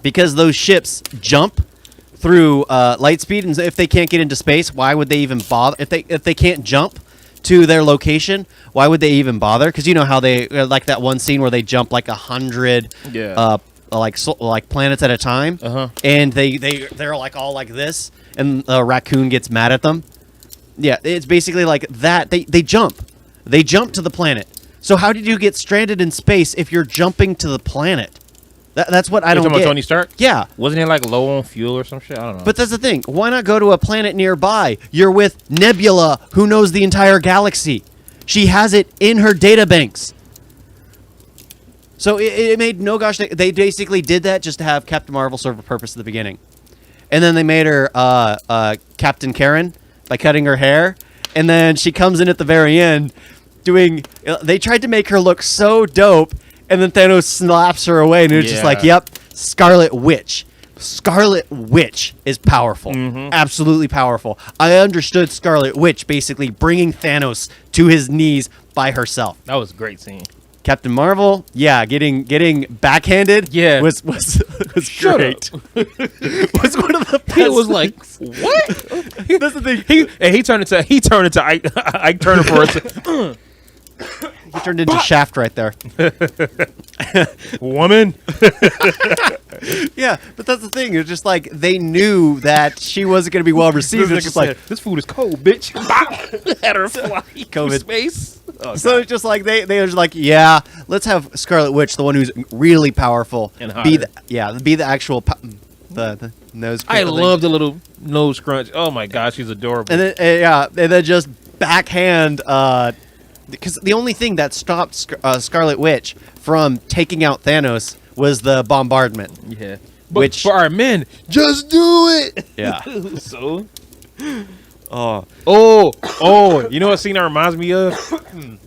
because those ships jump through light speed, and if they can't get into space, why would they even bother? If they can't jump to their location, why would they even bother? Because you know how they like that one scene where they jump like 100 like planets at a time, and they're like all like this, and a raccoon gets mad at them. Yeah, it's basically like that. They jump to the planet. So how did you get stranded in space if you're jumping to the planet? That's what I don't talking get. about Tony Stark? Yeah. Wasn't it like low on fuel or some shit? I don't know. But that's the thing. Why not go to a planet nearby? You're with Nebula, who knows the entire galaxy. She has it in her databanks. So it made no gosh. They basically did that just to have Captain Marvel serve a purpose at the beginning. And then they made her Captain Karen by cutting her hair. And then she comes in at the very end doing... They tried to make her look so dope. And then Thanos slaps her away. And it's just like, yep, Scarlet Witch. Scarlet Witch is powerful. Absolutely powerful. I understood Scarlet Witch basically bringing Thanos to his knees by herself. That was a great scene. Captain Marvel, yeah, getting backhanded, Yeah. was Shut great. up. Was one of the best. He was like, things. "What?" That's the thing. He turned into Ike Turner for us. He turned into Shaft right there. Woman. Yeah, but that's the thing. It's just like they knew that she wasn't going to be well received. It's just like this food is cold, bitch. Had her fly through COVID. space. Oh, so. It's just like they were just like, yeah, let's have Scarlet Witch, the one who's really powerful, And be hotter. the actual the nose. I crinkle thing. love the little nose crunch. Oh my gosh, she's adorable. And then and then just backhand. Because the only thing that stopped Scarlet Witch from taking out Thanos was the bombardment. Yeah. But Which for our men, just do it. Yeah. So. Oh, You know what scene that reminds me of?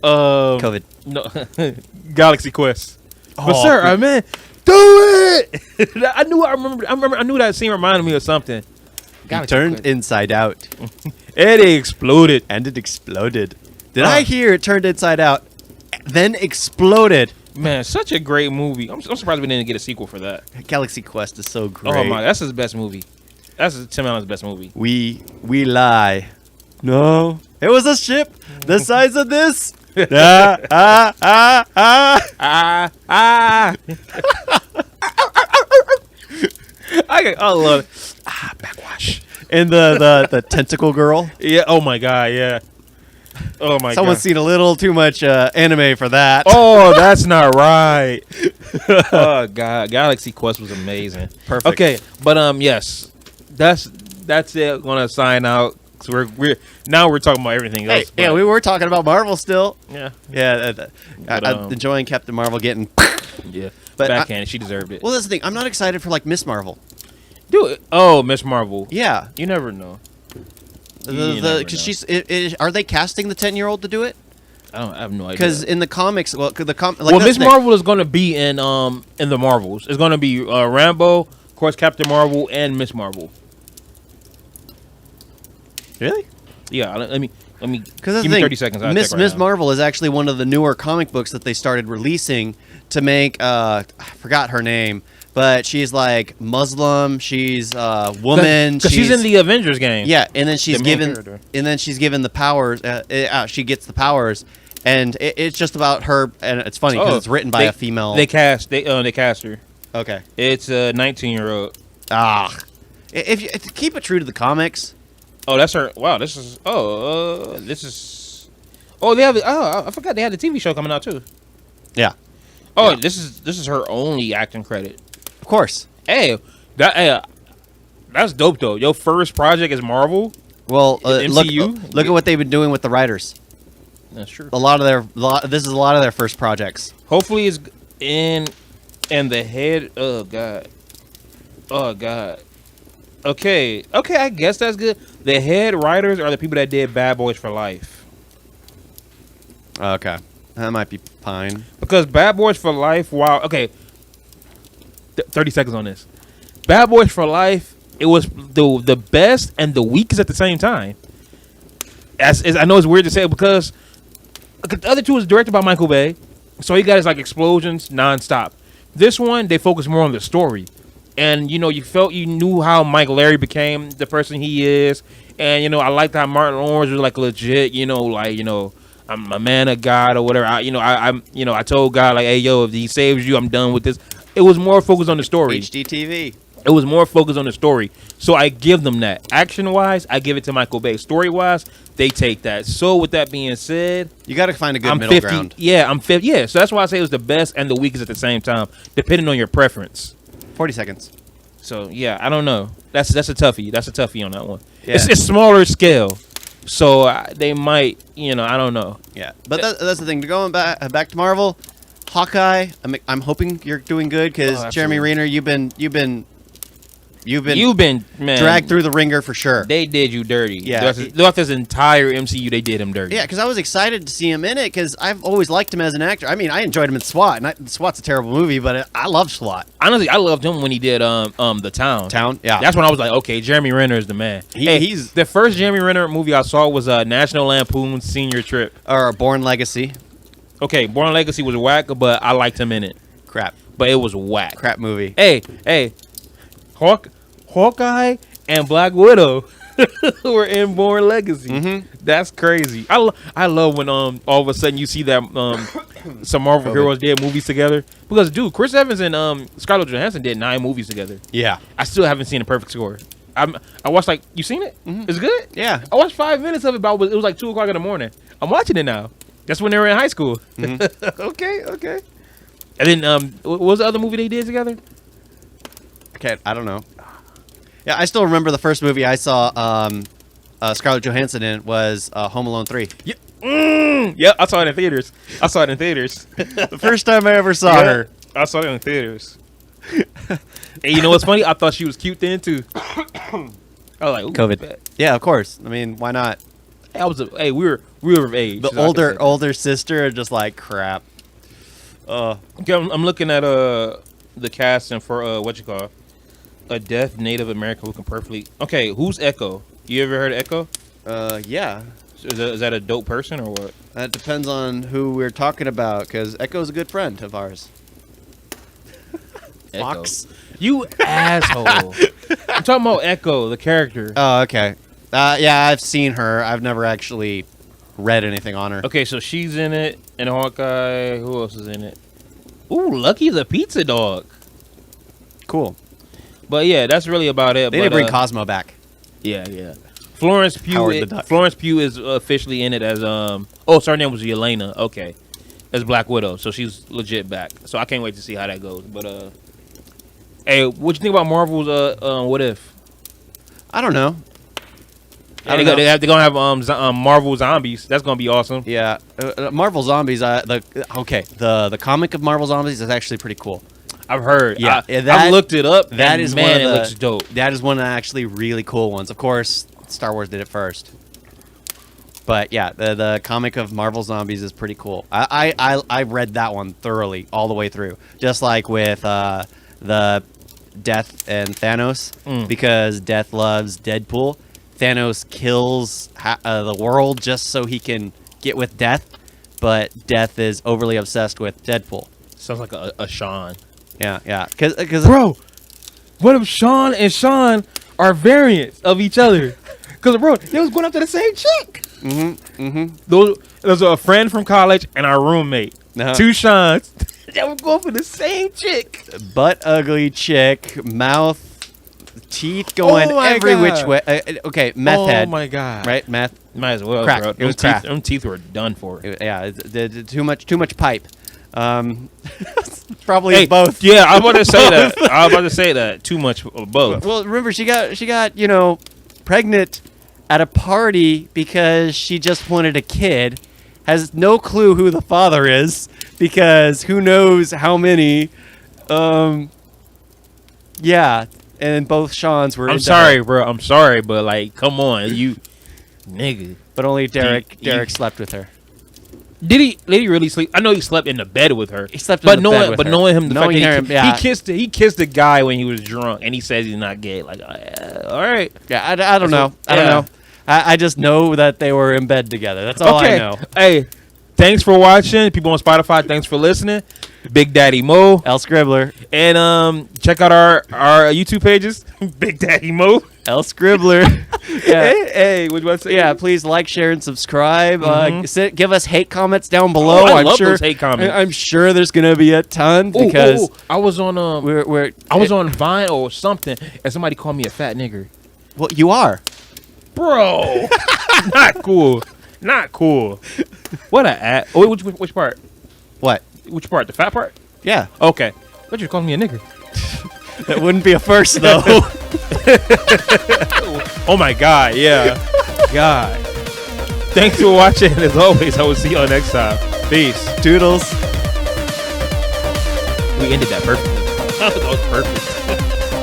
COVID. No, Galaxy Quest. But Oh, sir, our men, do it. I knew that scene reminded me of something. He Galaxy turned Quest. inside out, And it exploded. and it exploded. Did I hear it turned inside out, then exploded? Man, such a great movie. I'm surprised we didn't get a sequel for that. Galaxy Quest is so great. Oh my, that's his best movie. That's Tim Allen's best movie. We lie. No, it was a ship the size of this. Ah. I love it. Backwash. And the tentacle girl. Yeah. Oh my god. Yeah. Oh my Someone's god. seen a little too much anime for that. Oh, that's not right. Oh god, Galaxy Quest was amazing. Perfect. Okay, but yes, that's it. Gonna sign out. So we're talking about everything Hey, else. yeah, but- we were talking about Marvel still. yeah, Yeah, But, I'm enjoying Captain Marvel getting. yeah. But Backhand, she deserved it. Well, that's the thing. I'm not excited for like Miss Marvel. Do it. Oh, Miss Marvel. Yeah, You never know. You never because know. she's. Are they casting the 10-year-old to do it? I have no idea. Because in the comics, like Miss Marvel is gonna be in the Marvels. It's gonna be Rambo, of course, Captain Marvel, and Miss Marvel. Really? Yeah. Let me. Because Give me 30 seconds. I'll Miss check right now. Marvel is actually one of the newer comic books that they started releasing to make. I forgot her name, but she's like Muslim. She's woman. Because she's in the Avengers game. Yeah, and then she's The main given, character. and then she's given the powers. She gets the powers, and it's just about her. And it's funny because it's written by a female. They cast her. Okay. It's a 19-year-old. If you keep it true to the comics. Oh, that's her. Wow, this is. This is. Oh, they have. Oh, I forgot they had a TV show coming out too. Yeah. Oh, Yeah. this is her only acting credit. Of course. Hey, that's dope though. Your first project is Marvel. Well, MCU? look at what they've been doing with the writers. That's true. This is a lot of their first projects. Hopefully, it's in the head. Oh god. Oh god. Okay. I guess that's good. The head writers are the people that did Bad Boys for Life. Okay, that might be fine. Because Bad Boys for Life, wow. Okay. 30 seconds on this. Bad Boys for Life, it was the best and the weakest at the same time. I know it's weird to say because the other two was directed by Michael Bay, so he got his like explosions nonstop. This one, they focus more on the story, and you knew how Mike Larry became the person he is, and I liked how Martin Lawrence was like legit, I'm a man of God or whatever. I told God like, hey yo, if he saves you, I'm done with this. It was more focused on the story. HDTV. It was more focused on the story. So I give them that. Action-wise, I give it to Michael Bay. Story-wise, they take that. So with that being said, You got to find a good I'm middle 50. ground. Yeah, I'm 50. Yeah, so that's why I say it was the best and the weakest at the same time, depending on your preference. 40 seconds. So yeah, I don't know. That's a toughie. That's a toughie on that one. Yeah. It's smaller scale. So they might, I don't know. Yeah, but that's the thing. Going back to Marvel, Hawkeye. I'm hoping you're doing good because Jeremy Renner, you've been man dragged through the ringer for sure. They did you dirty. Yeah. Throughout this entire MCU, they did him dirty. Yeah, because I was excited to see him in it because I've always liked him as an actor. I mean, I enjoyed him in SWAT, and SWAT's a terrible movie, but I love SWAT. Honestly, I loved him when he did The Town. Town, yeah. That's when I was like, okay, Jeremy Renner is the man. He's the first Jeremy Renner movie I saw was National Lampoon's Senior Trip. or Born Legacy. Okay, Born Legacy was whack, but I liked him in it. Crap But it was whack. movie. Hey, Hawkeye and Black Widow were in Born Legacy. Mm-hmm. That's crazy. I love when all of a sudden you see that some Marvel heroes did movies together. Because dude, Chris Evans and Scarlett Johansson did 9 movies together. Yeah. I still haven't seen A Perfect Score. I watched you seen it? Mm-hmm. It's good? Yeah. I watched 5 minutes of it, but it was like 2 o'clock in the morning. I'm watching it now. That's when they were in high school. Mm-hmm. Okay. And then what was the other movie they did together? Okay, I don't know. Yeah, I still remember the first movie I saw Scarlett Johansson in was Home Alone 3. Yeah, I saw it in theaters. The first time I ever saw her. I saw it in theaters. And you know what's funny? I thought she was cute then too. I was like, ooh, COVID. bet. Yeah, of course. I mean, why not? We were of age. The so I could say that. older sister, just like crap. Okay, I'm looking at the casting for what you call a deaf Native American who can perfectly. Okay, who's Echo? You ever heard of Echo? Yeah. Is that a dope person or what? That depends on who we're talking about, because Echo's a good friend of ours. Fox. You asshole. I'm talking about Echo, the character. Oh, okay. Yeah, I've seen her. I've never actually read anything on her. Okay, so she's in it, and Hawkeye. Who else is in it? Ooh, Lucky the Pizza Dog. Cool. But yeah, that's really about it. They didn't bring Cosmo back. Yeah. Florence Pugh. Howard the Duck. Florence Pugh is officially in it as Oh, her name was Yelena. Okay, as Black Widow, so she's legit back. So I can't wait to see how that goes. But hey, what you think about Marvel's What If? I don't know. They're gonna have Marvel Zombies. That's gonna be awesome. Yeah, Marvel Zombies. The comic of Marvel Zombies is actually pretty cool. I've heard. Yeah, I've looked it up. That is man, one of the, it looks dope. That is one of the actually really cool ones. Of course, Star Wars did it first. But yeah, the comic of Marvel Zombies is pretty cool. I read that one thoroughly all the way through, just like with the Death and Thanos, because Death loves Deadpool. Thanos kills the world just so he can get with Death, but Death is overly obsessed with Deadpool. Sounds like a Sean. Yeah. Because bro, what if Sean and Sean are variants of each other? Because bro, they was going after the same chick. There's a friend from college and our roommate. Uh-huh. 2 Seans. That were going for the same chick. Butt ugly chick, mouth, teeth going every which way. Okay, meth head. Oh my god. Right, meth. Might as well. Crack. Bro. It was crack. Them teeth were done for. Yeah, too much pipe. Probably both. Yeah, I was about to say that. I was about to say that. Too much of both. Well, remember she got pregnant at a party because she just wanted a kid. Has no clue who the father is because who knows how many. Yeah, and both Sean's were. I'm sorry, bro. I'm sorry, but like, come on, you nigga. But only Derek slept with her. Did he really sleep? I know he slept in the bed with her. He slept in but the knowing, bed with but her. knowing him, the Knowing fact that him, he kissed the guy when he was drunk, and he says he's not gay. Like, all right. Yeah, I don't know. I don't know. I just know that they were in bed together. That's all I know. Hey, thanks for watching. People on Spotify, thanks for listening. Big Daddy Mo. EL-SCRIBBLER. And check out our YouTube pages. Big Daddy Mo. EL-SCRIBBLER. Yeah. Hey, what do you want to say? Yeah, please like, share, and subscribe. Give us hate comments down below. I love those hate comments. I'm sure there's gonna be a ton because I was on I was on Vine or something, and somebody called me a fat nigger. Well, you are, bro. Not cool. Not cool. What a which part? What? Which part? The fat part? Yeah. Okay. But you're calling me a nigger. That wouldn't be a first though. Oh my God, yeah. God. Thanks for watching. As always, I will see you all next time. Peace. Toodles. We ended that perfectly. That was perfect.